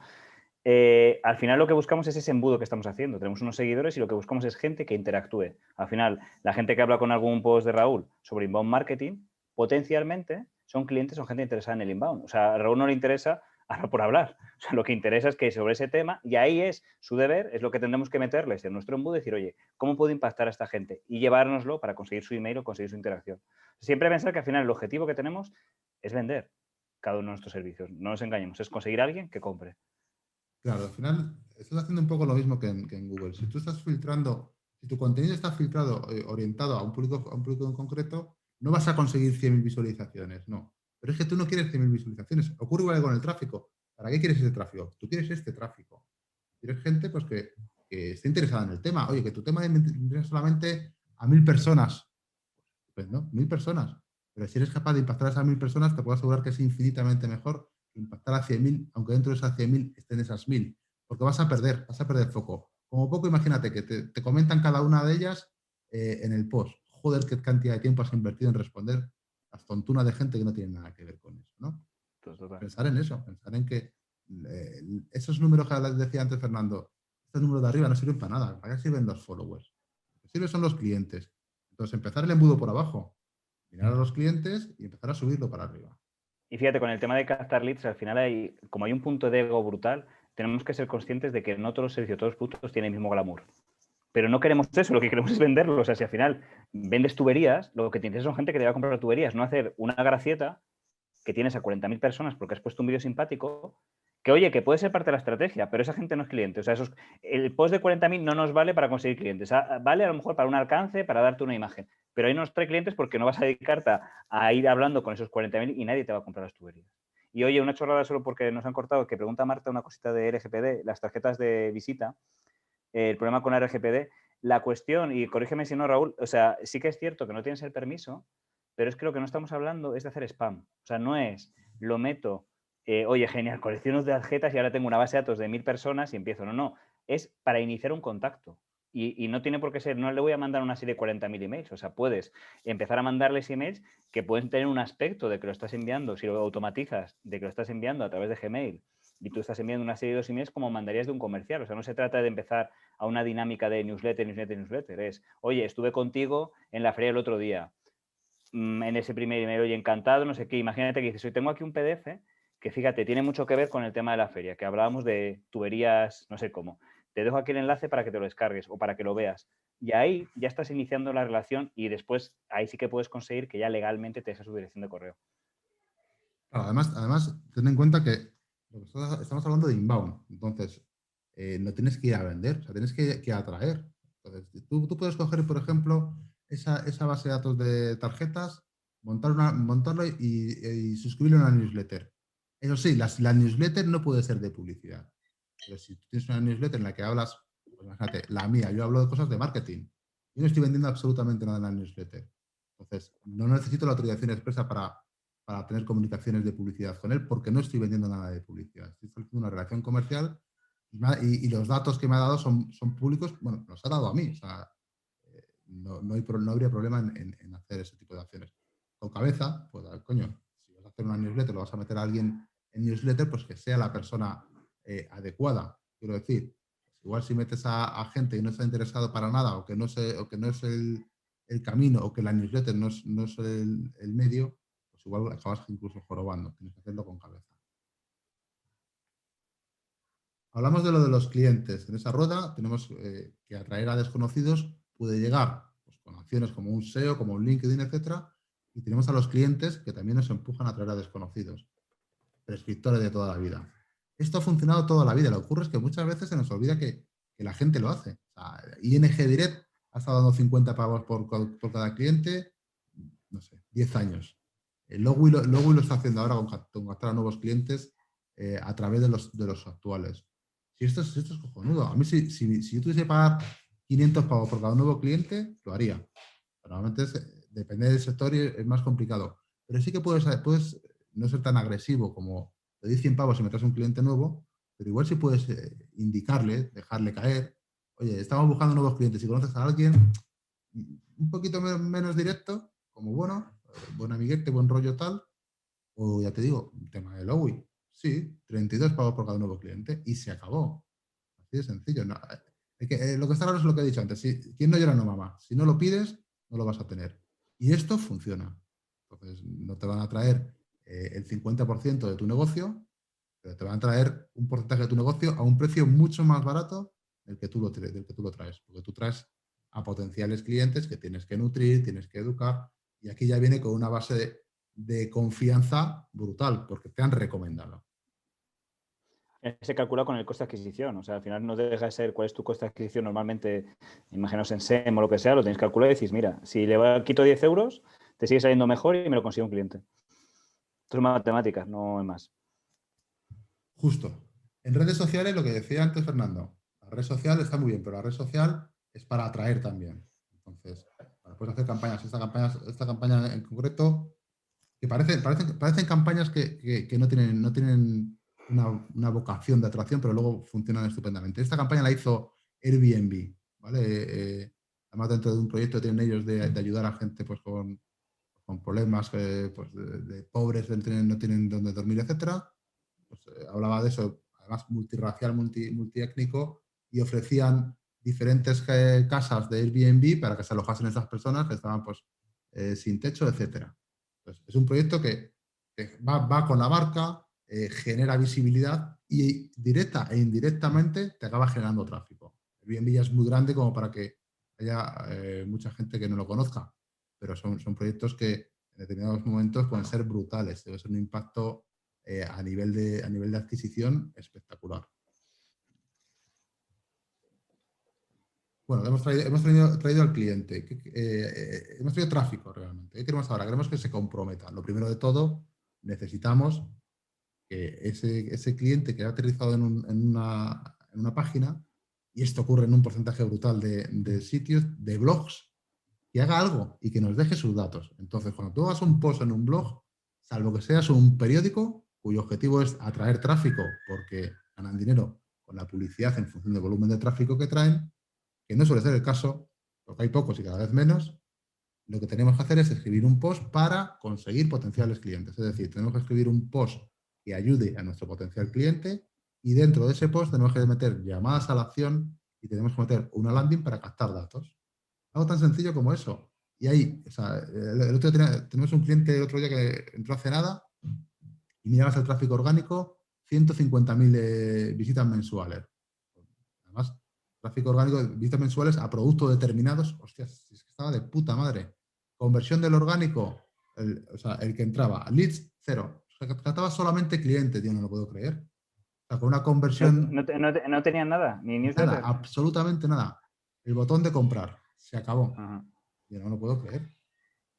Al final lo que buscamos es ese embudo que estamos haciendo. Tenemos unos seguidores y lo que buscamos es gente que interactúe. Al final, la gente que habla con algún post de Raúl sobre inbound marketing, potencialmente son clientes, son gente interesada en el inbound. O sea, a Raúl no le interesa hablar por hablar. O sea, lo que interesa es que sobre ese tema, y ahí es su deber, es lo que tendremos que meterles en nuestro embudo y decir, oye, ¿cómo puedo impactar a esta gente? Y llevárnoslo para conseguir su email o conseguir su interacción. Siempre pensar que al final el objetivo que tenemos es vender cada uno de nuestros servicios. No nos engañemos, es conseguir a alguien que compre. Claro, al final estás haciendo un poco lo mismo que en Google. Si tú estás filtrando, si tu contenido está filtrado, orientado a un público en concreto, no vas a conseguir 100.000 visualizaciones, no. Pero es que tú no quieres 100.000 visualizaciones. Ocurre igual que con el tráfico. ¿Para qué quieres ese tráfico? Tú quieres este tráfico. Quieres gente pues, que esté interesada en el tema. Oye, que tu tema interesa solamente a 1.000 personas. Pues no, 1.000 personas. Pero si eres capaz de impactar a esas 1.000 personas, te puedo asegurar que es infinitamente mejor impactar a 100.000, aunque dentro de esas 100.000 estén esas 1.000. Porque vas a perder foco. Como poco, imagínate que te comentan cada una de ellas en el post. Joder, qué cantidad de tiempo has invertido en responder las tontunas de gente que no tiene nada que ver con eso, ¿no? Total. Pensar en eso, pensar en que esos números que les decía antes Fernando, estos números de arriba no sirven para nada. ¿Para qué sirven los followers? Lo que sirven son los clientes. Entonces, empezar el embudo por abajo, mirar a los clientes y empezar a subirlo para arriba. Y fíjate, con el tema de captar leads, al final como hay un punto de ego brutal, tenemos que ser conscientes de que no todos los servicios, todos los productos tienen el mismo glamour. Pero no queremos eso, lo que queremos es venderlo. O sea, si al final vendes tuberías, lo que te interesa son gente que te va a comprar tuberías, no hacer una gracieta que tienes a 40.000 personas porque has puesto un vídeo simpático, que oye, que puede ser parte de la estrategia, pero esa gente no es cliente. O sea, el post de 40.000 no nos vale para conseguir clientes. Vale a lo mejor para un alcance, para darte una imagen, pero ahí no nos trae clientes porque no vas a dedicarte a ir hablando con esos 40.000 y nadie te va a comprar las tuberías. Y oye, una chorrada solo porque nos han cortado, que pregunta Marta una cosita de RGPD, las tarjetas de visita, el problema con la RGPD, la cuestión, y corrígeme si no, Raúl, o sea, sí que es cierto que no tienes el permiso, pero es que lo que no estamos hablando es de hacer spam. O sea, no es lo meto oye, genial, colecciono de tarjetas y ahora tengo una base de datos de 1000 personas y empiezo. No, no, es para iniciar un contacto. Y no tiene por qué ser, no le voy a mandar una serie de 40.000 emails. O sea, puedes empezar a mandarles emails que pueden tener un aspecto de que lo estás enviando, si lo automatizas, de que lo estás enviando a través de Gmail y tú estás enviando una serie de 2 emails como mandarías de un comercial. O sea, no se trata de empezar a una dinámica de newsletter. Es, oye, estuve contigo en la feria el otro día. En ese primer email, oye, encantado, no sé qué. Imagínate que dices, hoy tengo aquí un PDF que, fíjate, tiene mucho que ver con el tema de la feria, que hablábamos de tuberías, no sé cómo. Te dejo aquí el enlace para que te lo descargues o para que lo veas. Y ahí ya estás iniciando la relación y después ahí sí que puedes conseguir que ya legalmente te des su dirección de correo. Claro, además, ten en cuenta que estamos hablando de inbound, entonces no tienes que ir a vender, o sea, tienes que atraer. Entonces, tú puedes coger, por ejemplo, esa base de datos de tarjetas, montarlo y suscribirlo a una newsletter. Eso sí, la newsletter no puede ser de publicidad. Pero si tú tienes una newsletter en la que hablas, pues imagínate, la mía, yo hablo de cosas de marketing. Yo no estoy vendiendo absolutamente nada en la newsletter. Entonces, no necesito la autorización expresa para tener comunicaciones de publicidad con él, porque no estoy vendiendo nada de publicidad. Estoy estableciendo una relación comercial y los datos que me ha dado son públicos, bueno, los ha dado a mí. O sea, no habría problema en hacer ese tipo de acciones. Con cabeza, pues, coño, si vas a hacer una newsletter, lo vas a meter a alguien en newsletter, pues que sea la persona adecuada. Quiero decir, pues igual si metes a gente y no está interesado para nada o que no es el camino o que la newsletter no es el medio, pues igual acabas incluso jorobando. Tienes que hacerlo con cabeza. Hablamos de lo de los clientes. En esa rueda tenemos que atraer a desconocidos puede llegar pues, con acciones como un SEO, como un LinkedIn, etcétera. Y tenemos a los clientes que también nos empujan a atraer a desconocidos, prescriptores de toda la vida. Esto ha funcionado toda la vida. Lo que ocurre es que muchas veces se nos olvida que la gente lo hace. O sea, ING Direct ha estado dando 50 pavos por cada cliente, no sé, 10 años. Logui lo está haciendo ahora con captar a nuevos clientes a través de los actuales. Si esto es cojonudo. A mí, si yo tuviese que pagar 500 pavos por cada nuevo cliente, lo haría. Pero normalmente depende del sector y es más complicado. Pero sí que puedes no ser tan agresivo como te doy 100 pavos y me traes un cliente nuevo, pero igual sí puedes indicarle, dejarle caer. Oye, estamos buscando nuevos clientes. Si conoces a alguien un poquito menos directo, como bueno, buen amiguete, buen rollo tal, o ya te digo, un tema de Lowy. Sí, 32 pavos por cada nuevo cliente y se acabó. Así de sencillo. No, lo que está claro es lo que he dicho antes. ¿Quién no llora no mama? Si no lo pides, no lo vas a tener. Y esto funciona. Entonces, no te van a traer el 50% de tu negocio, pero te van a traer un porcentaje de tu negocio a un precio mucho más barato del que tú lo traes. Porque tú traes a potenciales clientes que tienes que nutrir, tienes que educar, y aquí ya viene con una base de confianza brutal, porque te han recomendado. Se calcula con el coste de adquisición. O sea, al final no deja de ser cuál es tu coste de adquisición normalmente, imaginaos en SEM o lo que sea, lo tenéis calculado y decís, mira, si le quito 10 euros, te sigue saliendo mejor y me lo consigue un cliente. Esto es matemáticas, no es más. Justo. En redes sociales, lo que decía antes Fernando, la red social está muy bien, pero la red social es para atraer también. Entonces, puedes hacer campañas. Esta campaña en concreto, que parecen campañas que no tienen una vocación de atracción, pero luego funcionan estupendamente. Esta campaña la hizo Airbnb, ¿vale? Además, dentro de un proyecto que tienen ellos de ayudar a gente pues, con problemas pues, de pobres, no tienen dónde dormir, etcétera. Pues, hablaba de eso, además multirracial, multiétnico, y ofrecían diferentes casas de Airbnb para que se alojasen esas personas que estaban pues, sin techo, etcétera. Entonces, es un proyecto que va con la marca, genera visibilidad y directa e indirectamente te acaba generando tráfico. Airbnb ya es muy grande como para que haya mucha gente que no lo conozca, pero son proyectos que en determinados momentos pueden ser brutales. Debe ser un impacto a nivel de adquisición espectacular. Bueno, hemos traído al cliente, hemos traído tráfico realmente. ¿Qué queremos ahora? Queremos que se comprometa. Lo primero de todo, necesitamos que ese cliente que ha aterrizado en una página, y esto ocurre en un porcentaje brutal de sitios, de blogs, que haga algo y que nos deje sus datos. Entonces, cuando tú hagas un post en un blog, salvo que seas un periódico, cuyo objetivo es atraer tráfico porque ganan dinero con la publicidad en función del volumen de tráfico que traen, que no suele ser el caso, porque hay pocos y cada vez menos. Lo que tenemos que hacer es escribir un post para conseguir potenciales clientes. Es decir, tenemos que escribir un post que ayude a nuestro potencial cliente y dentro de ese post tenemos que meter llamadas a la acción y tenemos que meter una landing para captar datos. Algo tan sencillo como eso. Y ahí, o sea, el otro día tenemos un cliente el otro día que entró hace nada y mirabas el tráfico orgánico, 150.000 visitas mensuales. Además, tráfico orgánico, visitas mensuales a productos determinados. Hostias, es que estaba de puta madre. Conversión del orgánico, o sea, el que entraba. Leads, cero. O sea, que trataba solamente clientes, tío, no lo puedo creer. O sea, con una conversión, No tenían nada, ni nada, newsletter. absolutamente nada. El botón de comprar, se acabó. Ajá. Yo no lo puedo creer.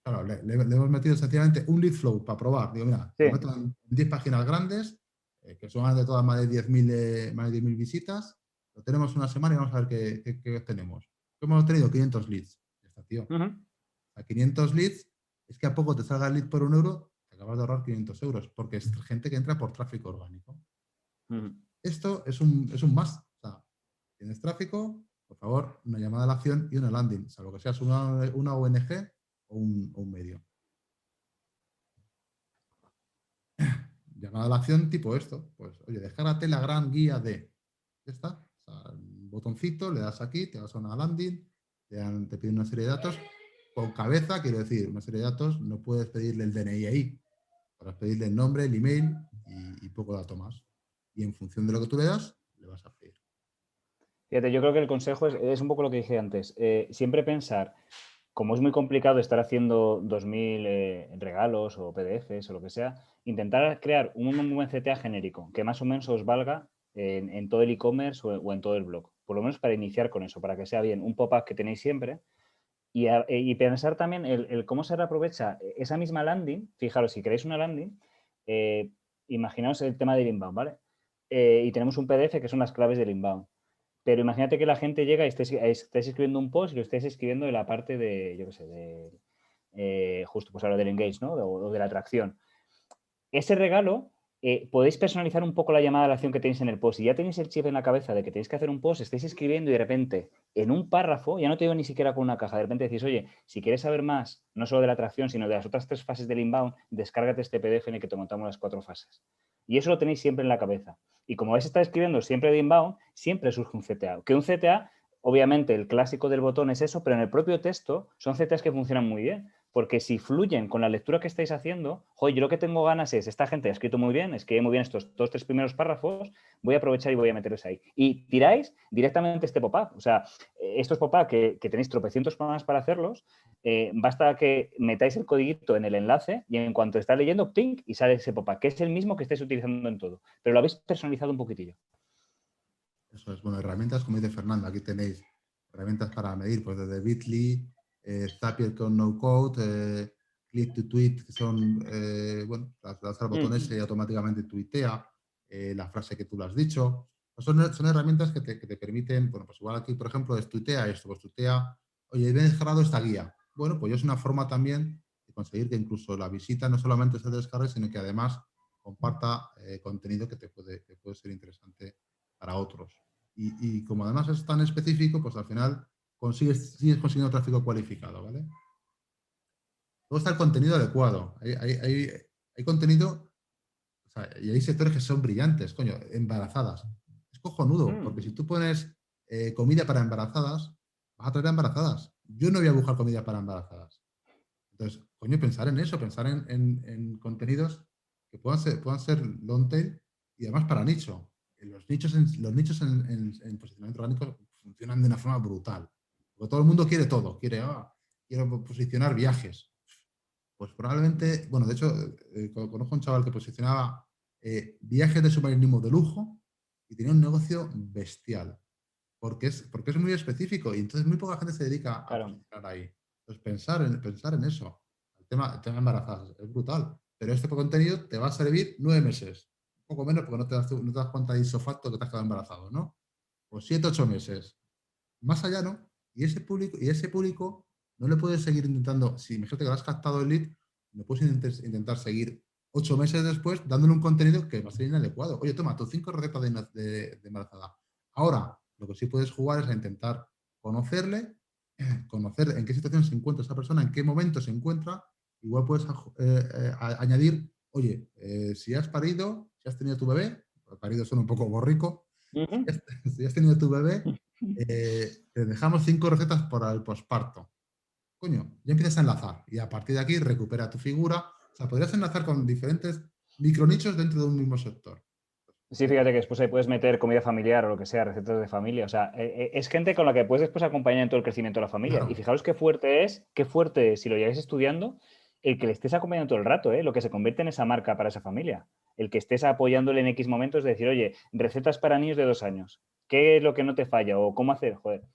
Claro, le hemos metido sencillamente un lead flow para probar. Digo, mira, Sí. lo meto en 10 páginas grandes, que son de todas más de 10.000 visitas. Lo tenemos una semana y vamos a ver qué tenemos. Hemos tenido 500 leads. Ya está, tío. Uh-huh. A 500 leads, es que a poco te salga el lead por 1 euro, te acabas de ahorrar 500 euros, porque es gente que entra por tráfico orgánico. Uh-huh. Esto es un must. O sea, tienes tráfico, por favor, una llamada a la acción y una landing, salvo que seas una ONG o un medio. Llamada a la acción tipo esto. Pues, oye, descárgate la gran guía de. Ya está. O sea, un botoncito, le das aquí, te vas a una landing, te piden una serie de datos. Con cabeza, quiero decir, una serie de datos, no puedes pedirle el DNI ahí. Para pedirle el nombre, el email y poco dato más. Y en función de lo que tú le das, le vas a pedir. Fíjate, yo creo que el consejo es un poco lo que dije antes. Siempre pensar, como es muy complicado estar haciendo 2000 regalos o PDFs o lo que sea, intentar crear un buen CTA genérico que más o menos os valga en todo el e-commerce o en todo el blog. Por lo menos para iniciar con eso, para que sea bien un pop-up que tenéis siempre. Y pensar también el cómo se reaprovecha esa misma landing. Fijaros, si queréis una landing, imaginaos el tema del inbound, ¿vale? Y tenemos un PDF que son las claves del inbound. Pero imagínate que la gente llega y estés escribiendo un post y lo estés escribiendo en la parte de, yo qué sé, justo pues ahora del engage, ¿no? O de la atracción. Ese regalo, podéis personalizar un poco la llamada a la acción que tenéis en el post. Si ya tenéis el chip en la cabeza de que tenéis que hacer un post, estáis escribiendo y de repente, en un párrafo, ya no te digo ni siquiera con una caja, de repente decís, oye, si quieres saber más, no solo de la atracción, sino de las otras 3 fases del inbound, descárgate este PDF en el que te montamos las 4 fases. Y eso lo tenéis siempre en la cabeza. Y como vais a estar escribiendo siempre de inbound, siempre surge un CTA. Que un CTA, obviamente, el clásico del botón es eso, pero en el propio texto son CTAs que funcionan muy bien. Porque si fluyen con la lectura que estáis haciendo, yo lo que tengo ganas es, esta gente ha escrito muy bien, escribe muy bien estos 2-3 primeros párrafos, voy a aprovechar y voy a meterlos ahí. Y tiráis directamente este pop-up. O sea, estos pop-up que tenéis tropecientos programas para hacerlos, basta que metáis el codiguito en el enlace y en cuanto está leyendo, ¡ting! Y sale ese pop-up, que es el mismo que estáis utilizando en todo. Pero lo habéis personalizado un poquitillo. Eso es, bueno, herramientas, como dice Fernando, aquí tenéis herramientas para medir, pues desde Bitly, Zapier con no code, click to tweet, que son, bueno, das al botón ese y automáticamente tuitea la frase que tú le has dicho. Son herramientas que te permiten, bueno, pues igual aquí, por ejemplo, es tuitea esto, pues tuitea, oye, he descargado esta guía. Bueno, pues es una forma también de conseguir que incluso la visita no solamente se descargue, sino que además comparta contenido que puede ser interesante para otros. Y como además es tan específico, pues al final sigues consiguiendo tráfico cualificado, ¿vale? Luego está el contenido adecuado. Hay contenido, o sea, y hay sectores que son brillantes, coño, embarazadas. Es cojonudo, porque si tú pones comida para embarazadas, vas a traer a embarazadas. Yo no voy a buscar comida para embarazadas. Entonces, coño, pensar en eso, pensar en contenidos que puedan ser long tail y además para nicho. Los nichos en posicionamiento orgánico funcionan de una forma brutal. Porque todo el mundo quiere todo. Quiero posicionar viajes. Pues probablemente, bueno, de hecho, conozco a un chaval que posicionaba viajes de submarinismo de lujo y tenía un negocio bestial. Porque es muy específico y entonces muy poca gente se dedica a Claro. posicionar ahí. Entonces, pensar en eso. El tema de embarazadas es brutal. Pero este contenido te va a servir 9 meses. Un poco menos porque no te das cuenta de isofacto que te has quedado embarazado, ¿no? Pues 7, 8 meses. Más allá, ¿no? Y ese público no le puedes seguir intentando. Si imagínate que lo has captado el lead, no puedes intentar seguir 8 meses después dándole un contenido que va a ser inadecuado. Oye, toma, tus 5 recetas de embarazada. Ahora, lo que sí puedes jugar es a intentar conocerle, conocer en qué situación se encuentra esa persona, en qué momento se encuentra. Igual puedes añadir, oye, si has parido, si has tenido tu bebé, parido suena un poco borrico, si has tenido tu bebé, te dejamos 5 recetas para el posparto. Coño, ya empiezas a enlazar y a partir de aquí recupera tu figura. O sea, podrías enlazar con diferentes micronichos dentro de un mismo sector. Sí, fíjate que después ahí puedes meter comida familiar o lo que sea, recetas de familia. O sea, es gente con la que puedes después acompañar en todo el crecimiento de la familia. Y Claro, fijaros qué fuerte es, si lo llegáis estudiando, el que le estés acompañando todo el rato, lo que se convierte en esa marca para esa familia. El que estés apoyándole en X momentos de decir, oye, recetas para niños de 2 años. ¿Qué es lo que no te falla? O cómo hacer, joder.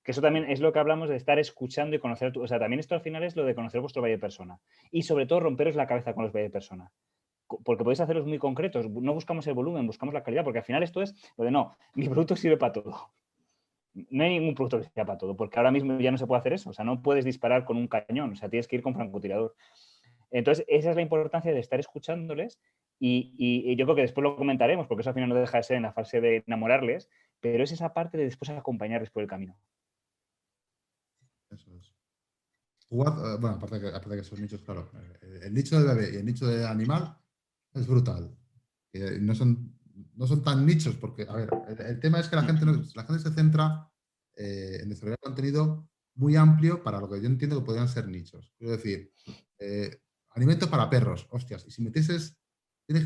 Que eso también es lo que hablamos de estar escuchando y conocer. O sea, también esto al final es lo de conocer vuestro valle de persona. Y sobre todo romperos la cabeza con los valle de persona. Porque podéis hacerlos muy concretos. No buscamos el volumen, buscamos la calidad, porque al final esto es lo de no, mi producto sirve para todo. No hay ningún producto que sirva para todo, porque ahora mismo ya no se puede hacer eso. O sea, no puedes disparar con un cañón, o sea, tienes que ir con francotirador. Entonces, esa es la importancia de estar escuchándoles y yo creo que después lo comentaremos, porque eso al final no deja de ser en la fase de enamorarles, pero es esa parte de después acompañarles por el camino. eso es. Bueno, aparte de que son nichos, claro. El nicho de bebé y el nicho de animal es brutal. No son tan nichos, porque, a ver, el tema es que la gente se centra en desarrollar contenido muy amplio para lo que yo entiendo que podrían ser nichos. Quiero decir, alimentos para perros, hostias, y si tienes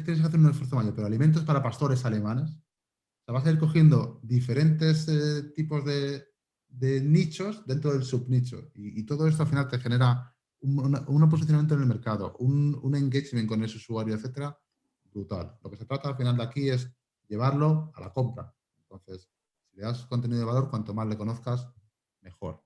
que hacer un esfuerzo mayor, pero alimentos para pastores alemanes, o sea, vas a ir cogiendo diferentes tipos de nichos dentro del subnicho. Y todo esto al final te genera un posicionamiento en el mercado, un engagement con ese usuario, etcétera, brutal. Lo que se trata al final de aquí es llevarlo a la compra. Entonces, si le das contenido de valor, cuanto más le conozcas, mejor.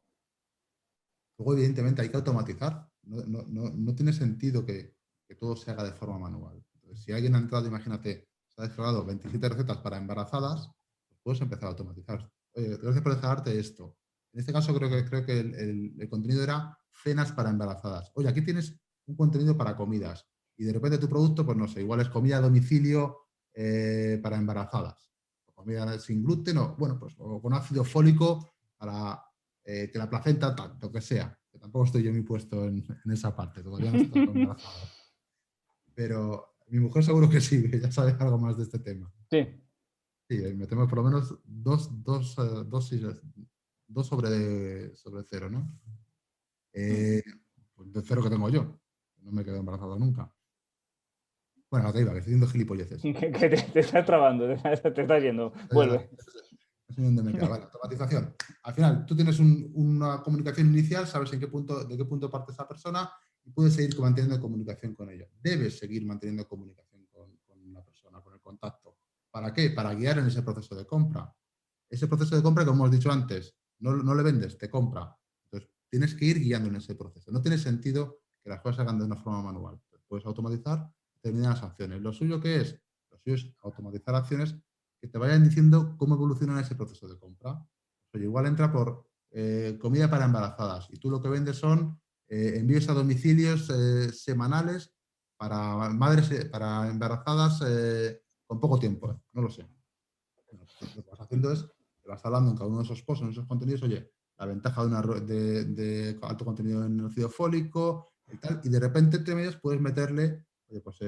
Luego, evidentemente, hay que automatizar. No tiene sentido que todo se haga de forma manual. Entonces, si alguien ha entrado, imagínate, se ha descargado 27 recetas para embarazadas, pues puedes empezar a automatizar. Oye, gracias por dejarte esto. En este caso, creo que el contenido era cenas para embarazadas. Oye, aquí tienes un contenido para comidas. Y de repente tu producto, pues no sé, igual es comida a domicilio para embarazadas. O comida sin gluten, o bueno, pues o con ácido fólico para que la placenta, tanto que sea. Que tampoco estoy yo en mi puesto en esa parte, todavía no estoy embarazado. Pero mi mujer seguro que sí, que ya sabe algo más de este tema. Sí. Sí, metemos por lo menos dos sobre cero, ¿no? Pues de cero que tengo yo. No me quedo embarazado nunca. Bueno, a lo que iba, que estoy haciendo gilipolleces. Que te estás trabando, te estás yendo. Vuelve. No sé dónde me queda. Vale, automatización. Al final, tú tienes una comunicación inicial, sabes de qué punto parte esa persona y puedes seguir manteniendo comunicación con ella. Debes seguir manteniendo comunicación con la persona, con el contacto. ¿Para qué? Para guiar en ese proceso de compra. Ese proceso de compra, como hemos dicho antes, no le vendes, te compra. Entonces, tienes que ir guiando en ese proceso. No tiene sentido que las cosas se hagan de una forma manual. Puedes automatizar determinadas acciones. Lo suyo que es, lo suyo es automatizar acciones que te vayan diciendo cómo evoluciona ese proceso de compra. Oye, igual entra por comida para embarazadas y tú lo que vendes son envíos a domicilios semanales para madres, para embarazadas con poco tiempo. No lo sé. Bueno, pues lo que vas haciendo es que vas hablando en cada uno de esos posts, en esos contenidos, oye, la ventaja de alto contenido en ácido fólico y tal, y de repente entre medias puedes meterle, oye, pues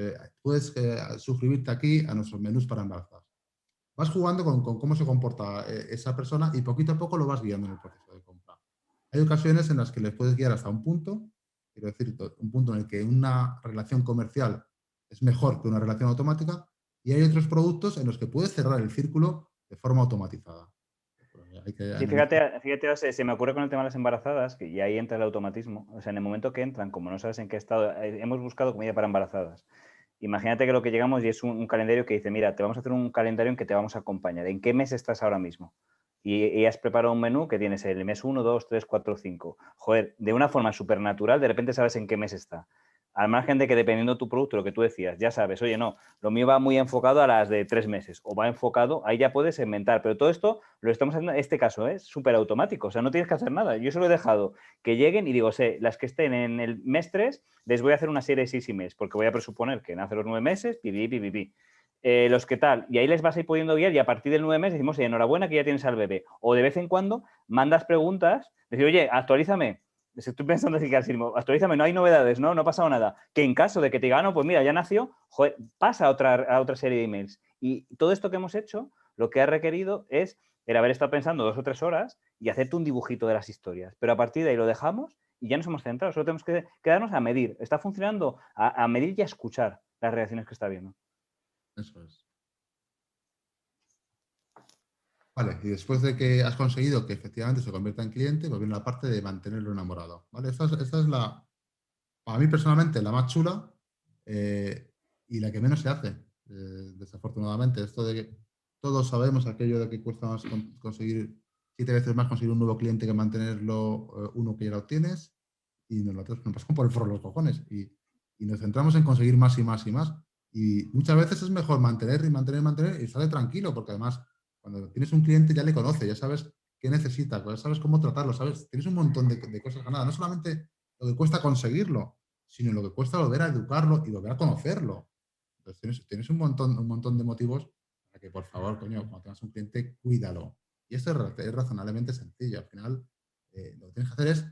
puedes suscribirte aquí a nuestros menús para embarazadas. Vas jugando con cómo se comporta esa persona y poquito a poco lo vas guiando en el proceso de compra. Hay ocasiones en las que les puedes guiar hasta un punto, quiero decir, un punto en el que una relación comercial es mejor que una relación automática, y hay otros productos en los que puedes cerrar el círculo de forma automatizada. Hay que Sí, añadir. fíjate, se me ocurre con el tema de las embarazadas, que y ahí entra el automatismo. O sea, en el momento que entran, como no sabes en qué estado, hemos buscado comida para embarazadas. Imagínate que lo que llegamos y es un calendario que dice, mira, te vamos a hacer un calendario en que te vamos a acompañar. ¿En qué mes estás ahora mismo? Y has preparado un menú que tienes el mes 1, 2, 3, 4, 5. Joder, de una forma súper natural, de repente sabes en qué mes está. al margen de que dependiendo de tu producto, lo que tú decías, ya sabes, oye, no, lo mío va muy enfocado a las de 3 meses o va enfocado, ahí ya puedes segmentar, pero todo esto lo estamos haciendo, en este caso es súper automático, o sea, no tienes que hacer nada. Yo solo he dejado que lleguen y digo, las que estén en el mes 3, les voy a hacer una serie de 6 emails, porque voy a presuponer que nace los 9 meses, pipi. Los que tal, y ahí les vas a ir pudiendo guiar y a partir del 9 mes decimos, oye, enhorabuena que ya tienes al bebé. O de vez en cuando mandas preguntas, decir, oye, actualízame. Estoy pensando así que actualízame, no hay novedades, ¿no? No ha pasado nada. Que en caso de que te diga, no, pues mira, ya nació, joder, pasa a otra serie de emails. Y todo esto que hemos hecho, lo que ha requerido es el haber estado pensando 2 o 3 horas y hacerte un dibujito de las historias. Pero a partir de ahí lo dejamos y ya nos hemos centrado. Solo tenemos que quedarnos a medir. Está funcionando a medir y a escuchar las reacciones que está viendo. Eso es. Vale, y después de que has conseguido que efectivamente se convierta en cliente, pues viene la parte de mantenerlo enamorado. ¿Vale? Esta es para mí personalmente, la más chula y la que menos se hace, desafortunadamente. Esto de que todos sabemos aquello de que cuesta más conseguir 7 veces más conseguir un nuevo cliente que mantenerlo uno que ya lo tienes, y nos pasamos por el forro los cojones y nos centramos en conseguir más y más y más. Y muchas veces es mejor mantener y mantener y sale tranquilo, porque además cuando tienes un cliente ya le conoce, ya sabes qué necesita, ya sabes cómo tratarlo, sabes, tienes un montón de cosas ganadas, no solamente lo que cuesta conseguirlo, sino lo que cuesta volver a educarlo y volver a conocerlo. Entonces tienes un montón de motivos para que, por favor, coño, cuando tengas un cliente, cuídalo. Y esto es razonablemente sencillo. Al final, lo que tienes que hacer es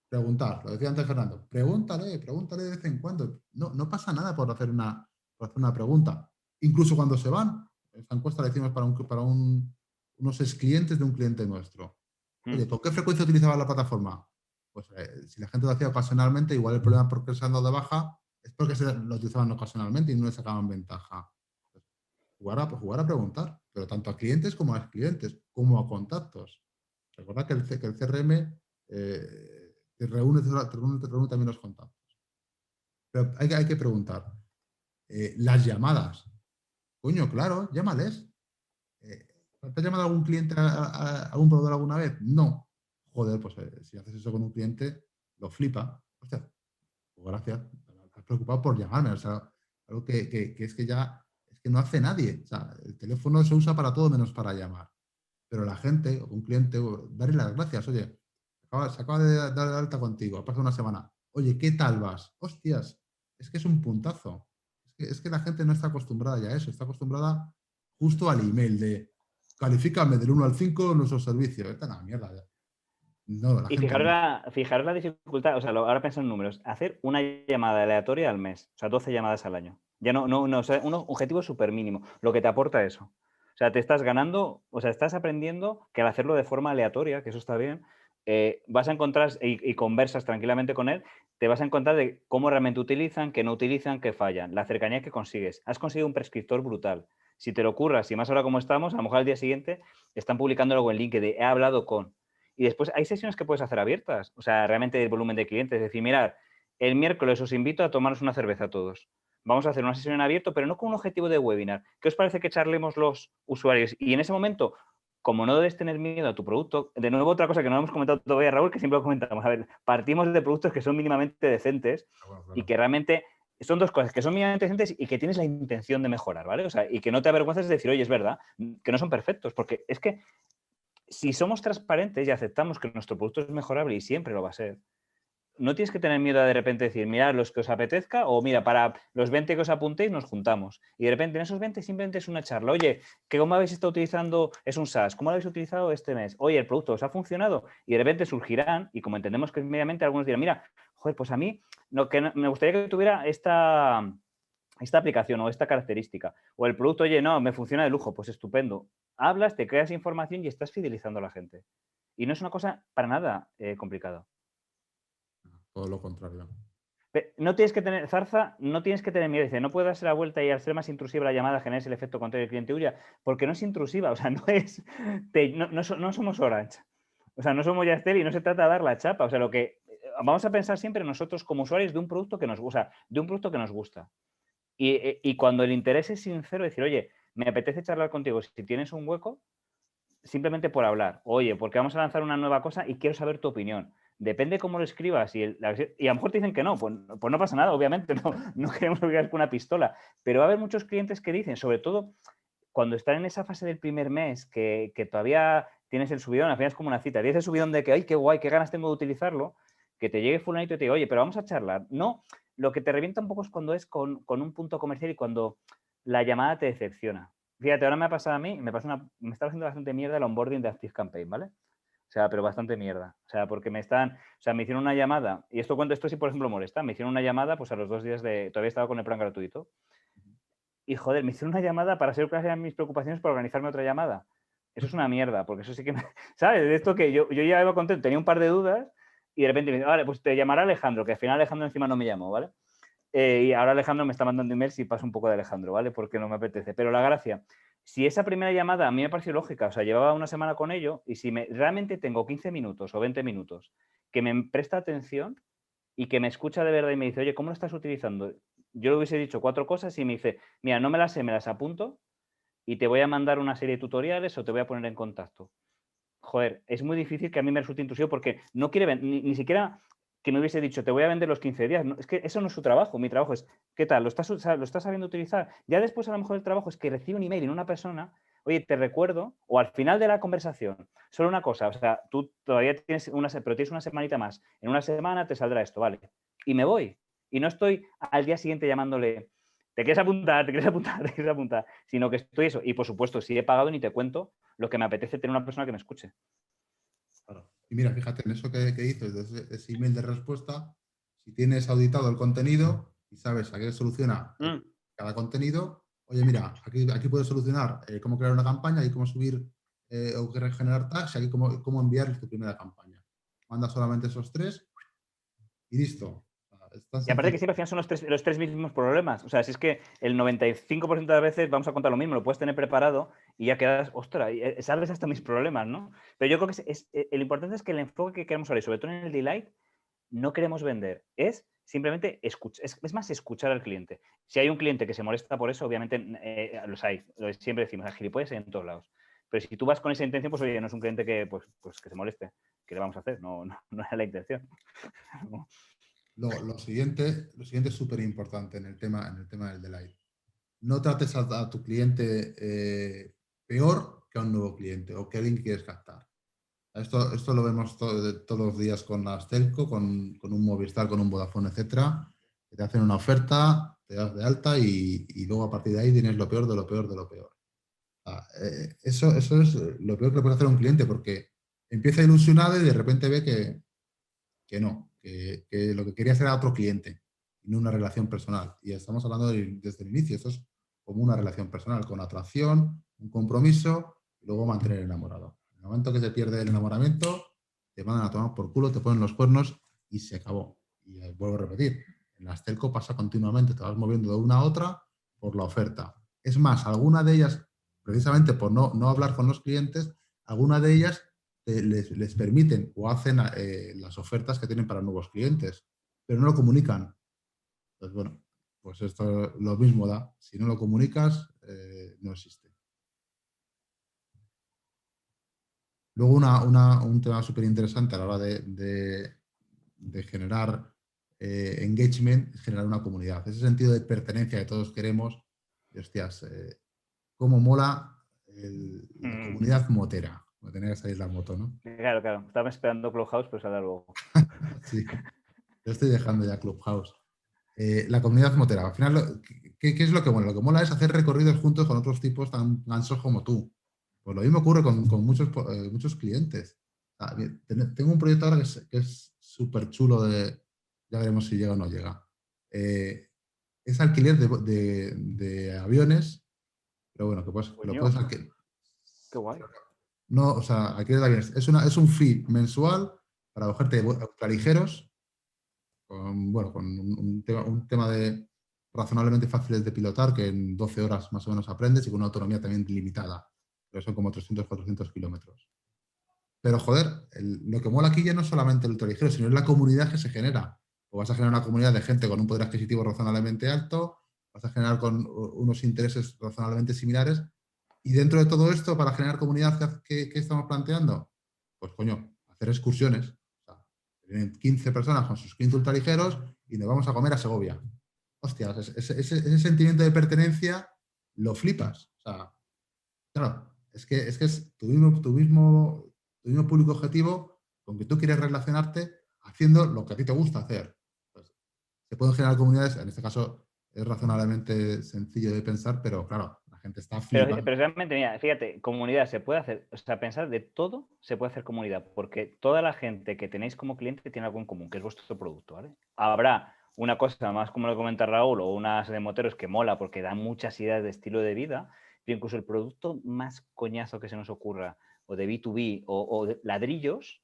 preguntar. Lo decía antes Fernando, pregúntale de vez en cuando. No pasa nada por hacer una pregunta. Incluso cuando se van, esta encuesta la hicimos para unos ex clientes de un cliente nuestro. Oye, ¿con qué frecuencia utilizabas la plataforma? Pues si la gente lo hacía ocasionalmente, igual el problema porque se han dado de baja es porque lo utilizaban ocasionalmente y no le sacaban ventaja. Pues, jugar a preguntar, pero tanto a clientes como a clientes, como a contactos. Recuerda que el CRM te reúne también los contactos. Pero hay que preguntar. Las llamadas. Coño, claro, llámales. Eh, ¿Te has llamado a algún cliente, a algún proveedor alguna vez? No. Joder, pues si haces eso con un cliente, lo flipa. Hostia, pues gracias. Estás preocupado por llamarme. O sea, algo que es que ya es que no hace nadie. O sea, el teléfono se usa para todo menos para llamar. Pero la gente, o un cliente, darle las gracias. Oye, se acaba de dar de alta contigo, ha pasado una semana. Oye, ¿qué tal vas? Hostias, es que es un puntazo. Es que la gente no está acostumbrada ya a eso, está acostumbrada justo al email de califícame del 1 al 5 nuestros servicios. Esta es la mierda. Ya. No, la Y gente no. fijaros la dificultad, o sea, ahora pensando en números, hacer una llamada aleatoria al mes, o sea, 12 llamadas al año. Ya no, o sea, un objetivo súper mínimo, lo que te aporta eso. O sea, te estás ganando, o sea, estás aprendiendo que al hacerlo de forma aleatoria, que eso está bien, vas a encontrar y conversas tranquilamente con él, te vas a encontrar de cómo realmente utilizan, qué no utilizan, qué fallan, la cercanía que consigues. Has conseguido un prescriptor brutal. Si te lo ocurras, y más ahora como estamos, a lo mejor al día siguiente están publicando algo en LinkedIn, he hablado con. Y después hay sesiones que puedes hacer abiertas, o sea, realmente el volumen de clientes. Es decir, mirad, el miércoles os invito a tomaros una cerveza a todos. Vamos a hacer una sesión en abierto, pero no con un objetivo de webinar. ¿Qué os parece que charlemos los usuarios? Y en ese momento, como no debes tener miedo a tu producto, de nuevo otra cosa que no hemos comentado todavía, Raúl, que siempre lo comentamos. A ver, partimos de productos que son mínimamente decentes Bueno, y claro. que realmente son dos cosas, que son mínimamente decentes y que tienes la intención de mejorar, ¿vale? O sea, y que no te avergüences de decir, oye, es verdad, que no son perfectos, porque es que si somos transparentes y aceptamos que nuestro producto es mejorable y siempre lo va a ser, no tienes que tener miedo a de repente decir, mirad los que os apetezca o mira, para los 20 que os apuntéis nos juntamos. Y de repente en esos 20 simplemente es una charla. Oye, que ¿cómo habéis estado utilizando? Es un SaaS. ¿Cómo lo habéis utilizado este mes? Oye, el producto os ha funcionado. Y de repente surgirán, y como entendemos que es mediamente, algunos dirán, mira, joder, pues a mí me gustaría que tuviera esta aplicación o esta característica. O el producto, oye, no, me funciona de lujo, pues estupendo. Hablas, te creas información y estás fidelizando a la gente. Y no es una cosa para nada complicada. Todo lo contrario. No tienes que tener, Zarza, no tienes que tener miedo. Dice, no puedes darse la vuelta y al ser más intrusiva la llamada generes el efecto contrario del cliente huya, porque no es intrusiva, o sea, no es, no somos Orange. O sea, no somos Yastel y no se trata de dar la chapa. O sea, lo que vamos a pensar siempre nosotros como usuarios de un producto que nos gusta, de un producto que nos gusta. Y cuando el interés es sincero, decir, oye, me apetece charlar contigo, si tienes un hueco, simplemente por hablar. Oye, porque vamos a lanzar una nueva cosa y quiero saber tu opinión. depende cómo lo escribas y a lo mejor te dicen que no, pues no pasa nada, obviamente, no queremos obligar con una pistola, pero va a haber muchos clientes que dicen, sobre todo cuando están en esa fase del primer mes, que todavía tienes el subidón, al final es como una cita, tienes el subidón de que, ay, qué guay, qué ganas tengo de utilizarlo, que te llegue fulanito y te diga, oye, pero vamos a charlar. No, lo que te revienta un poco es cuando es con un punto comercial y cuando la llamada te decepciona. Fíjate, ahora me ha pasado a mí, me estaba haciendo bastante mierda el onboarding de ActiveCampaign, ¿vale? O sea, pero bastante mierda. O sea, porque me hicieron una llamada, y esto sí, por ejemplo, molesta, me hicieron una llamada pues a los 2 días todavía estaba con el plan gratuito, y joder, me hicieron una llamada para saber cuáles eran mis preocupaciones para organizarme otra llamada. Eso es una mierda, porque eso sí que ¿sabes? De esto que yo ya iba contento, tenía un par de dudas, y de repente me dice, vale, pues te llamará Alejandro, que al final Alejandro encima no me llamó, ¿vale? Y ahora Alejandro me está mandando emails y paso un poco de Alejandro, ¿vale? Porque no me apetece. Pero la gracia, si esa primera llamada a mí me pareció lógica, o sea, llevaba una semana con ello, y si realmente tengo 15 minutos o 20 minutos que me presta atención y que me escucha de verdad y me dice, oye, ¿cómo lo estás utilizando? Yo le hubiese dicho 4 cosas y me dice, mira, no me las sé, me las apunto y te voy a mandar una serie de tutoriales o te voy a poner en contacto. Joder, es muy difícil que a mí me resulte intrusivo porque no quiere ni siquiera que me hubiese dicho, te voy a vender los 15 días. No, es que eso no es su trabajo. Mi trabajo es, ¿qué tal? ¿Lo estás sabiendo utilizar? Ya después, a lo mejor, el trabajo es que recibe un email en una persona, oye, te recuerdo, o al final de la conversación, solo una cosa, o sea, tú todavía tienes pero tienes una semanita más. En una semana te saldrá esto, ¿vale? Y me voy. Y no estoy al día siguiente llamándole, ¿te quieres apuntar? ¿Te quieres apuntar? ¿Te quieres apuntar? Sino que estoy eso. Y, por supuesto, si he pagado, ni te cuento lo que me apetece tener una persona que me escuche. Claro. Y mira, fíjate, en eso que dices, de ese email de respuesta, si tienes auditado el contenido y sabes a qué soluciona cada contenido, oye, mira, aquí puedes solucionar cómo crear una campaña y cómo subir o generar tags y aquí cómo enviar tu primera campaña. Manda solamente esos 3 y listo. Es tan Y aparte sencillo. que siempre al final son los tres mismos problemas. O sea, si es que el 95% de las veces vamos a contar lo mismo, lo puedes tener preparado y ya quedas, ostras, sabes hasta mis problemas, ¿no? Pero yo creo que lo importante es que el enfoque que queremos ahora, y sobre todo en el Delight, no queremos vender, es simplemente escuchar, es más escuchar al cliente. Si hay un cliente que se molesta por eso, obviamente los hay, siempre decimos, a gilipollas en todos lados. Pero si tú vas con esa intención, pues oye, no es un cliente que, pues, que se moleste. ¿Qué le vamos a hacer? No es la intención. Lo siguiente es súper importante en el tema del delight. No trates a tu cliente peor que a un nuevo cliente o que alguien que quieres captar. Esto lo vemos todos los días con las telco, con un Movistar, con un Vodafone, etcétera. Que te hacen una oferta, te das de alta y luego a partir de ahí tienes lo peor de lo peor de lo peor. Eso es lo peor que le puede hacer a un cliente porque empieza ilusionado y de repente ve que no, que lo que quería hacer era otro cliente y no una relación personal. Y estamos hablando desde el inicio, esto es como una relación personal, con atracción, un compromiso y luego mantener enamorado. En el momento que se pierde el enamoramiento, te mandan a tomar por culo, te ponen los cuernos y se acabó. Y vuelvo a repetir, en las telco pasa continuamente, te vas moviendo de una a otra por la oferta. Es más, alguna de ellas, precisamente por no hablar con los clientes, alguna de ellas les permiten o hacen las ofertas que tienen para nuevos clientes, pero no lo comunican. Pues bueno, pues esto lo mismo da. Si no lo comunicas, no existe. Luego un tema súper interesante a la hora de generar engagement es generar una comunidad. Ese sentido de pertenencia que todos queremos. Y hostias, cómo mola la comunidad motera. Me tenía que salir la moto, ¿no? Claro. Estaba esperando Clubhouse, pero saldrá luego. Sí. Yo estoy dejando ya Clubhouse. La comunidad motera. Al final, ¿qué es lo que mola? Lo que mola es hacer recorridos juntos con otros tipos tan gansos como tú. Pues lo mismo ocurre con muchos clientes. Tengo un proyecto ahora que es súper chulo ya veremos si llega o no llega. Es alquiler de aviones, pero bueno, que lo puedes alquilar. Qué guay. No, o sea, alquiler de aviones. Es un fee mensual para cogerte ultraligeros con un tema de razonablemente fáciles de pilotar, que en 12 horas más o menos aprendes y con una autonomía también limitada, pero son como 300, 400 kilómetros. Pero joder, lo que mola aquí ya no es solamente el ultraligero, sino es la comunidad que se genera. O vas a generar una comunidad de gente con un poder adquisitivo razonablemente alto, vas a generar con unos intereses razonablemente similares, y dentro de todo esto, para generar comunidad, ¿qué estamos planteando? Pues coño, hacer excursiones. O sea, Vienen 15 personas con sus 15 ultraligeros y nos vamos a comer a Segovia. Hostia, ese sentimiento de pertenencia lo flipas. O sea, claro, es que es tu mismo público objetivo con que tú quieres relacionarte haciendo lo que a ti te gusta hacer. Pues, se pueden generar comunidades, en este caso es razonablemente sencillo de pensar, pero claro, la gente está flipando. Pero realmente, mira, fíjate, comunidad se puede hacer, o sea, pensar de todo se puede hacer comunidad, porque toda la gente que tenéis como cliente tiene algo en común, que es vuestro producto, ¿vale? Habrá una cosa más como lo comenta Raúl, o unas de moteros que mola porque dan muchas ideas de estilo de vida, pero incluso el producto más coñazo que se nos ocurra, o de B2B, o de ladrillos,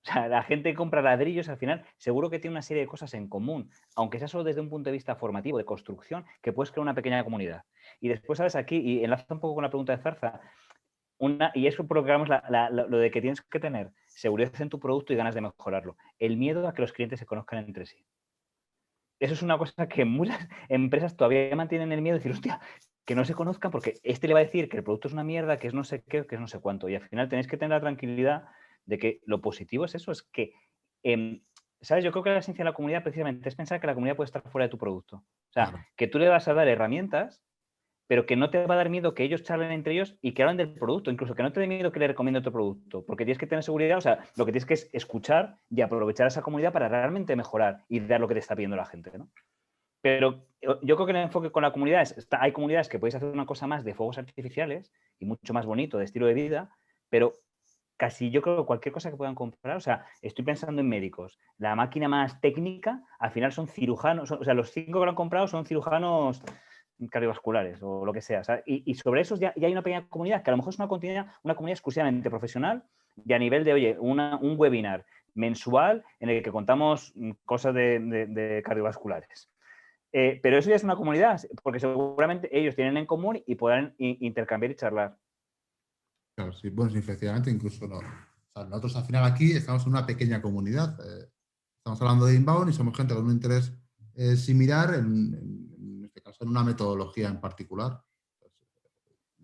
o sea, la gente que compra ladrillos al final seguro que tiene una serie de cosas en común, aunque sea solo desde un punto de vista formativo, de construcción, que puedes crear una pequeña comunidad. Y después, ¿sabes? Aquí, y enlaza un poco con la pregunta de Zarza, y eso provocamos lo de que tienes que tener seguridad en tu producto y ganas de mejorarlo. El miedo a que los clientes se conozcan entre sí. Eso es una cosa que muchas empresas todavía mantienen el miedo de decir, hostia, que no se conozcan porque este le va a decir que el producto es una mierda, que es no sé qué, que es no sé cuánto. Y al final tenéis que tener la tranquilidad de que lo positivo es eso, es que, ¿sabes? Yo creo que la esencia de la comunidad precisamente es pensar que la comunidad puede estar fuera de tu producto. O sea, Claro. que tú le vas a dar herramientas, pero que no te va a dar miedo que ellos charlen entre ellos y que hablen del producto, incluso que no te dé miedo que le recomiende otro producto, porque tienes que tener seguridad, o sea, lo que tienes que es escuchar y aprovechar esa comunidad para realmente mejorar y dar lo que te está pidiendo la gente, ¿no? Pero yo creo que el enfoque con la comunidad hay comunidades que podéis hacer una cosa más de fuegos artificiales y mucho más bonito, de estilo de vida, pero casi yo creo que cualquier cosa que puedan comprar, o sea, estoy pensando en médicos, la máquina más técnica, al final son cirujanos, o sea, los 5 que lo han comprado son cirujanos cardiovasculares o lo que sea. Y sobre eso ya hay una pequeña comunidad, que a lo mejor es una comunidad exclusivamente profesional y a nivel de, oye, un webinar mensual en el que contamos cosas de cardiovasculares. Pero eso ya es una comunidad, porque seguramente ellos tienen en común y podrán intercambiar y charlar. Claro, sí, bueno, sí, efectivamente, incluso no. O sea, nosotros al final aquí estamos en una pequeña comunidad. Estamos hablando de inbound y somos gente con un interés similar, en este caso en una metodología en particular.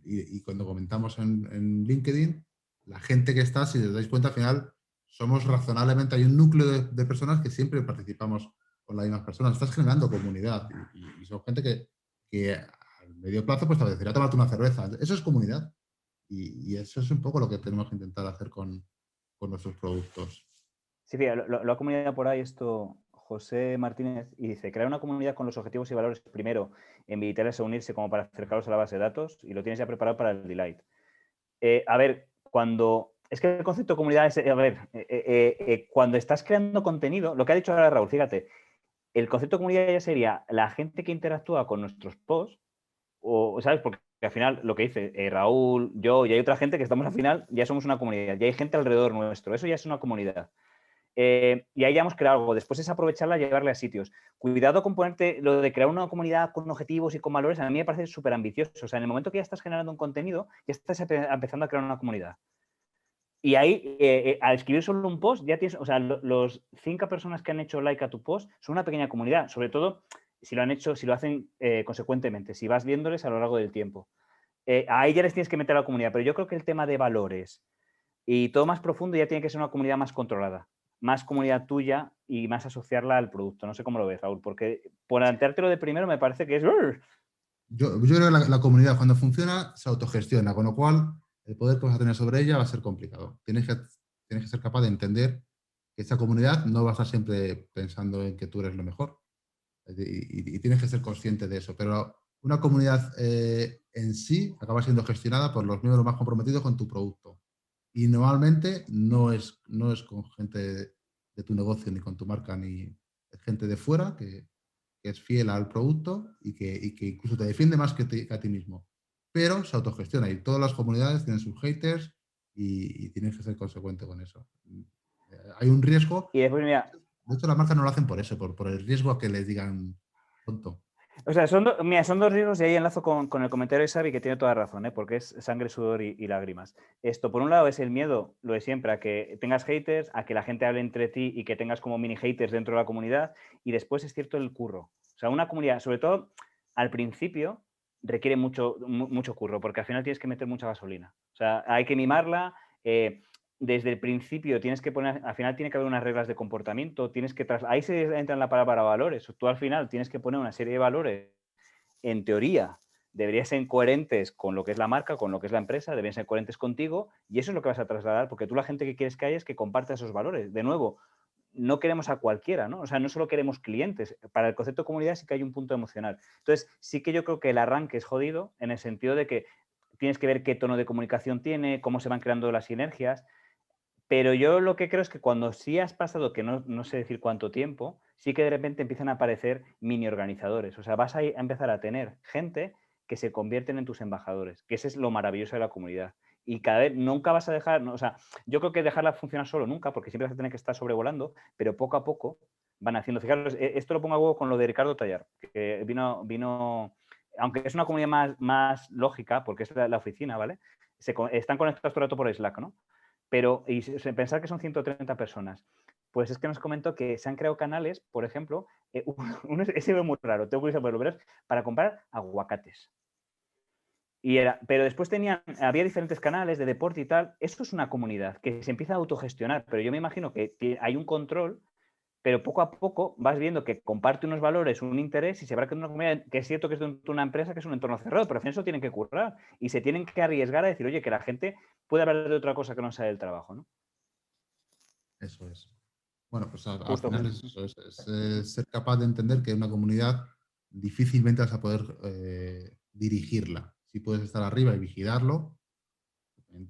Y cuando comentamos en LinkedIn, la gente que está, si os dais cuenta, al final somos razonablemente, hay un núcleo de personas que siempre participamos con las mismas personas. Estás generando comunidad y son gente que a medio plazo pues te apetecería tomarte una cerveza. Eso es comunidad. Y eso es un poco lo que tenemos que intentar hacer con nuestros productos. Sí, fíjate, lo ha comunicado por ahí esto José Martínez y dice, crear una comunidad con los objetivos y valores primero, invitarles a unirse como para acercarlos a la base de datos y lo tienes ya preparado para el Delight. A ver, es que el concepto de comunidad es, a ver, cuando estás creando contenido, lo que ha dicho ahora Raúl, fíjate, el concepto de comunidad ya sería la gente que interactúa con nuestros posts, o, ¿sabes? Porque al final lo que dice Raúl, yo y hay otra gente que estamos al final, ya somos una comunidad, ya hay gente alrededor nuestro, eso ya es una comunidad. Y ahí ya hemos creado algo. Después es aprovecharla y llevarle a sitios. Cuidado con ponerte lo de crear una comunidad con objetivos y con valores. A mí me parece súper ambicioso. O sea, en el momento que ya estás generando un contenido, ya estás empezando a crear una comunidad. Y ahí, al escribir solo un post, ya tienes, o sea, los 5 personas que han hecho like a tu post son una pequeña comunidad, sobre todo si lo han hecho, si lo hacen consecuentemente, si vas viéndoles a lo largo del tiempo. Ahí ya les tienes que meter a la comunidad, pero yo creo que el tema de valores y todo más profundo ya tiene que ser una comunidad más controlada, más comunidad tuya y más asociarla al producto. No sé cómo lo ves, Raúl, porque planteártelo de primero me parece que es... Yo creo que la comunidad cuando funciona se autogestiona, con lo cual el poder que vas a tener sobre ella va a ser complicado. Tienes que ser capaz de entender que esa comunidad no va a estar siempre pensando en que tú eres lo mejor. Y tienes que ser consciente de eso. Pero una comunidad en sí acaba siendo gestionada por los miembros más comprometidos con tu producto. Y normalmente no es con gente de tu negocio, ni con tu marca, ni gente de fuera que es fiel al producto y que incluso te defiende más que a ti mismo. Pero se autogestiona y todas las comunidades tienen sus haters y tienes que ser consecuente con eso. Hay un riesgo. Y después, mira, De hecho, las marcas no lo hacen por eso, por el riesgo a que les digan tonto. o sea, mira, son dos riesgos y ahí enlazo con el comentario de Xavi que tiene toda razón, ¿eh? Porque es sangre, sudor y lágrimas. Esto, por un lado, es el miedo, lo de siempre, a que tengas haters, a que la gente hable entre ti y que tengas como mini haters dentro de la comunidad. Y después es cierto el curro. O sea, una comunidad, sobre todo al principio, requiere mucho curro, porque al final tienes que meter mucha gasolina. O sea, hay que mimarla. desde el principio tienes que poner, al final tiene que haber unas reglas de comportamiento, ahí se entra en la palabra valores. Tú al final tienes que poner una serie de valores, en teoría, deberían ser coherentes con lo que es la marca, con lo que es la empresa, deberían ser coherentes contigo, y eso es lo que vas a trasladar, porque tú la gente que quieres que haya es que comparta esos valores. De nuevo, no queremos a cualquiera, ¿no? O sea, no solo queremos clientes. Para el concepto de comunidad sí que hay un punto emocional. Entonces, sí que yo creo que el arranque es jodido en el sentido de que tienes que ver qué tono de comunicación tiene, cómo se van creando las sinergias, pero yo lo que creo es que cuando sí has pasado, que no sé decir cuánto tiempo, sí que de repente empiezan a aparecer mini organizadores. O sea, vas a empezar a tener gente que se convierten en tus embajadores, que ese es lo maravilloso de la comunidad. Y cada vez nunca vas a dejar, o sea, yo creo que dejarla funcionar solo nunca, porque siempre vas a tener que estar sobrevolando, pero poco a poco van haciendo. Fijaros, esto lo pongo a huevo con lo de Ricardo Tallar, que vino aunque es una comunidad más lógica, porque es la oficina, ¿vale? Están conectados todo el rato por Slack, ¿no? Pero pensar que son 130 personas. Pues es que nos comentó que se han creado canales, por ejemplo, ese ve muy raro, tengo curiosidad por lo verás, para comprar aguacates. Pero después había diferentes canales de deporte y tal. Esto es una comunidad que se empieza a autogestionar, pero yo me imagino que hay un control, pero poco a poco vas viendo que comparte unos valores, un interés, y se va creando una comunidad, que es cierto que es de una empresa que es un entorno cerrado, pero al final eso tienen que currar y se tienen que arriesgar a decir, oye, que la gente puede hablar de otra cosa que no sea del trabajo, ¿no? Eso es. Bueno, pues al Justo, final justo. es eso, ser capaz de entender que una comunidad difícilmente vas a poder dirigirla. Si puedes estar arriba y vigilarlo,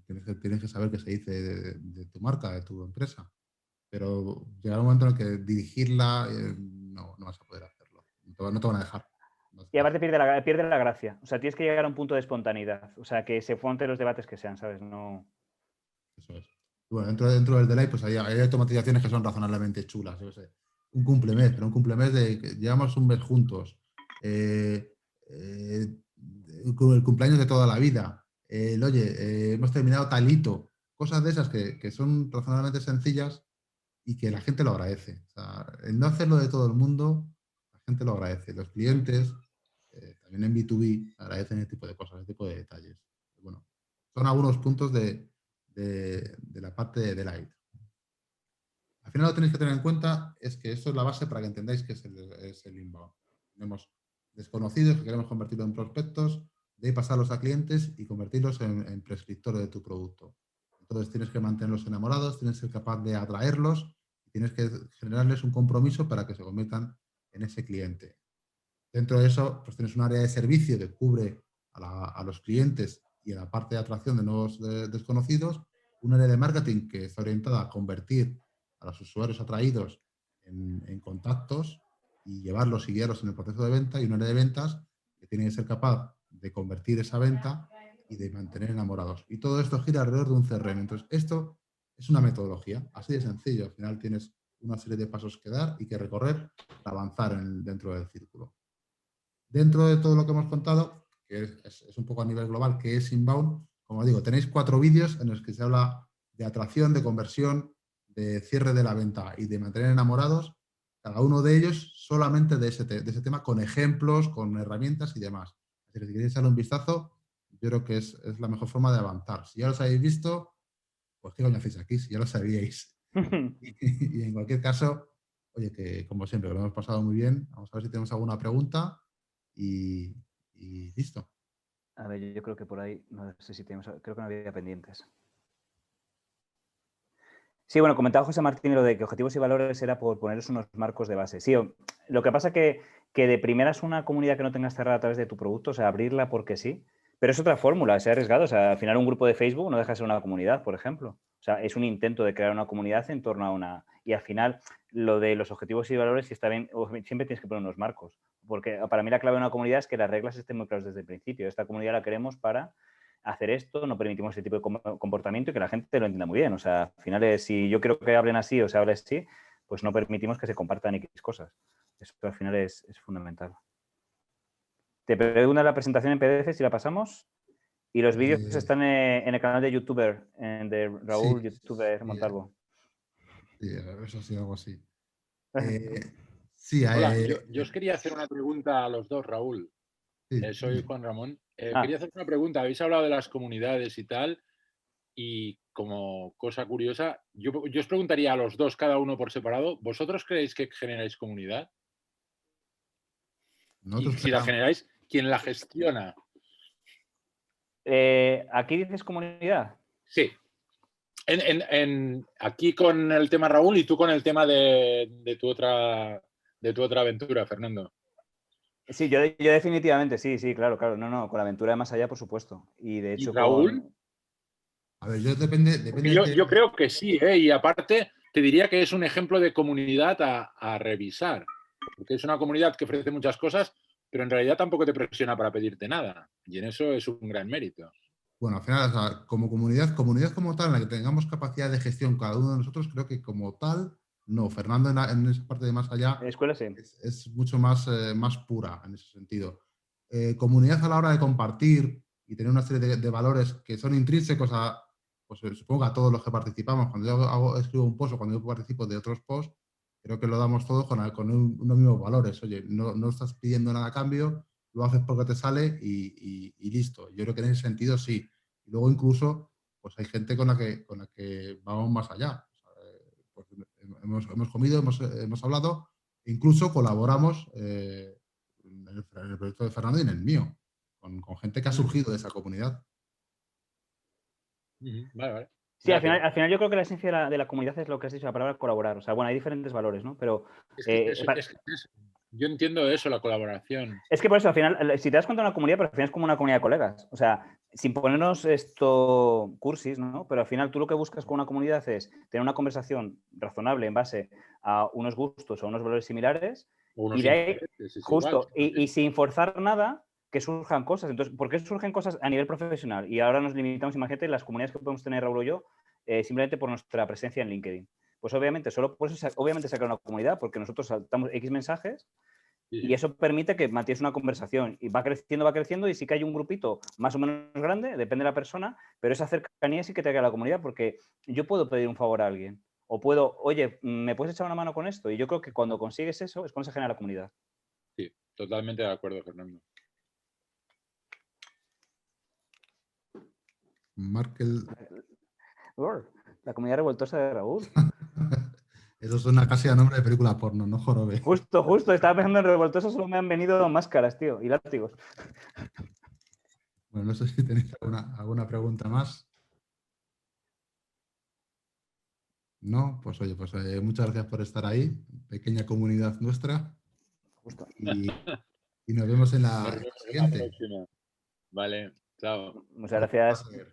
tienes que saber qué se dice de tu marca, de tu empresa. Pero llegará un momento en el que dirigirla no vas a poder hacerlo. No te van a dejar. Y aparte pierde la gracia. O sea, tienes que llegar a un punto de espontaneidad. O sea, que se fonten los debates que sean, ¿sabes? No. Eso es. Y bueno, dentro del delay, pues hay automatizaciones que son razonablemente chulas. Yo sé. Un cumplemes, pero un cumplemes de que llevamos un mes juntos. El cumpleaños de toda la vida. Oye, hemos terminado talito. Cosas de esas que son razonablemente sencillas y que la gente lo agradece. O sea, el no hacerlo de todo el mundo, la gente lo agradece. Los clientes, también en B2B, agradecen ese tipo de cosas, ese tipo de detalles. Bueno, son algunos puntos de la parte de Light. Al final lo que tenéis que tener en cuenta es que esto es la base para que entendáis qué es el inbound. Tenemos desconocidos que queremos convertirlos en prospectos, de ahí pasarlos a clientes y convertirlos en prescriptores de tu producto. Entonces tienes que mantenerlos enamorados, tienes que ser capaz de atraerlos y tienes que generarles un compromiso para que se conviertan en ese cliente. Dentro de eso, pues tienes un área de servicio que cubre a los clientes y a la parte de atracción de nuevos desconocidos, un área de marketing que está orientada a convertir a los usuarios atraídos en contactos y llevarlos y guiarlos en el proceso de venta, y un área de ventas que tiene que ser capaz de convertir esa venta y de mantener enamorados. Y todo esto gira alrededor de un CRM. Entonces, esto es una metodología, así de sencillo. Al final tienes una serie de pasos que dar y que recorrer para avanzar dentro del círculo. Dentro de todo lo que hemos contado, que es un poco a nivel global, que es inbound, como digo, tenéis 4 vídeos en los que se habla de atracción, de conversión, de cierre de la venta y de mantener enamorados, cada uno de ellos solamente de ese tema, con ejemplos, con herramientas y demás. Así que si queréis darle un vistazo, yo creo que es la mejor forma de avanzar. Si ya los habéis visto, pues qué coño hacéis aquí, si ya lo sabíais. Y en cualquier caso, oye, que como siempre, lo hemos pasado muy bien. Vamos a ver si tenemos alguna pregunta y listo. A ver, yo creo que por ahí, no sé si tenemos, creo que no había pendientes. Sí, bueno, comentaba José Martín lo de que objetivos y valores era por poneros unos marcos de base. Sí, lo que pasa que de primera es una comunidad que no tengas cerrada a través de tu producto, o sea, abrirla porque sí, pero es otra fórmula, es arriesgado. O sea, al final un grupo de Facebook no deja de ser una comunidad, por ejemplo. O sea, es un intento de crear una comunidad en torno a una... Y al final, lo de los objetivos y valores, si está bien, siempre tienes que poner unos marcos. Porque para mí la clave de una comunidad es que las reglas estén muy claras desde el principio. Esta comunidad la queremos para hacer esto, no permitimos ese tipo de comportamiento y que la gente lo entienda muy bien. O sea, al final, si yo quiero que hablen así o se hable así, pues no permitimos que se compartan X cosas. Eso al final es fundamental. Te pregunto la presentación en PDF si la pasamos. Y los vídeos están en el canal de YouTuber, de Raúl, Sí, YouTuber sí, Montalvo. sí, eso sí, algo así. Sí, Hola, yo os quería hacer una pregunta a los dos, Raúl. sí, Soy Juan Ramón. sí. Quería hacer una pregunta. Habéis hablado de las comunidades y tal, y como cosa curiosa, yo os preguntaría a los dos, cada uno por separado, ¿vosotros creéis que generáis comunidad? Y Nosotros si la creamos- generáis, ¿quién la gestiona? ¿Aquí dices comunidad? Sí. Aquí con el tema Raúl y tú con el tema de tu otra aventura, Fernando. Sí, yo definitivamente, sí, claro, no, con la aventura de Más Allá, por supuesto. Y de ¿Y hecho Raúl? A ver, yo depende Yo creo que sí, ¿eh? Y aparte te diría que es un ejemplo de comunidad a revisar, porque es una comunidad que ofrece muchas cosas, pero en realidad tampoco te presiona para pedirte nada, y en eso es un gran mérito. Bueno, al final, o sea, como comunidad como tal, en la que tengamos capacidad de gestión cada uno de nosotros, creo que como tal, no. Fernando en esa parte de Más Allá escuela sí. es mucho más, más pura en ese sentido. Comunidad a la hora de compartir y tener una serie de valores que son intrínsecos a, pues supongo, a todos los que participamos. Cuando yo escribo un post o cuando yo participo de otros posts, creo que lo damos todos con unos mismos valores. Oye, no estás pidiendo nada a cambio, lo haces porque te sale y listo. Yo creo que en ese sentido sí. Y luego incluso pues hay gente con la que vamos más allá. O sea, pues hemos comido, hemos hablado, incluso colaboramos en el proyecto de Fernando y en el mío, con gente que ha surgido de esa comunidad. Vale. Sí, al final yo creo que la esencia de la comunidad es lo que has dicho, la palabra colaborar. O sea, bueno, hay diferentes valores, ¿no? Pero yo entiendo eso, la colaboración. es que por eso, al final, si te das cuenta de una comunidad, pero al final es como una comunidad de colegas. O sea, sin ponernos esto cursis, ¿no? Pero al final tú lo que buscas con una comunidad es tener una conversación razonable en base a unos gustos o unos valores similares y de ahí, justo, y sin forzar nada, que surjan cosas. Entonces, ¿por qué surgen cosas a nivel profesional? Y ahora nos limitamos, imagínate, las comunidades que podemos tener Raúl y yo, simplemente por nuestra presencia en LinkedIn. Pues obviamente, solo por eso, obviamente sacar una comunidad, porque nosotros saltamos X mensajes y eso permite que mantienes una conversación y va creciendo y sí que hay un grupito más o menos grande, depende de la persona, pero esa cercanía sí que te da a la comunidad porque yo puedo pedir un favor a alguien o puedo, oye, ¿me puedes echar una mano con esto? Y yo creo que cuando consigues eso es cuando se genera la comunidad. Sí, totalmente de acuerdo, Fernando. Markel. La comunidad revoltosa de Raúl. Eso suena casi a nombre de película porno, no jorobe. Justo, estaba pensando en revoltoso, solo me han venido máscaras, tío, y látigos. Bueno, no sé si tenéis alguna pregunta más. No, pues oye, pues muchas gracias por estar ahí, pequeña comunidad nuestra. Justo. Y nos vemos en la siguiente. próxima. Vale, chao. Muchas gracias.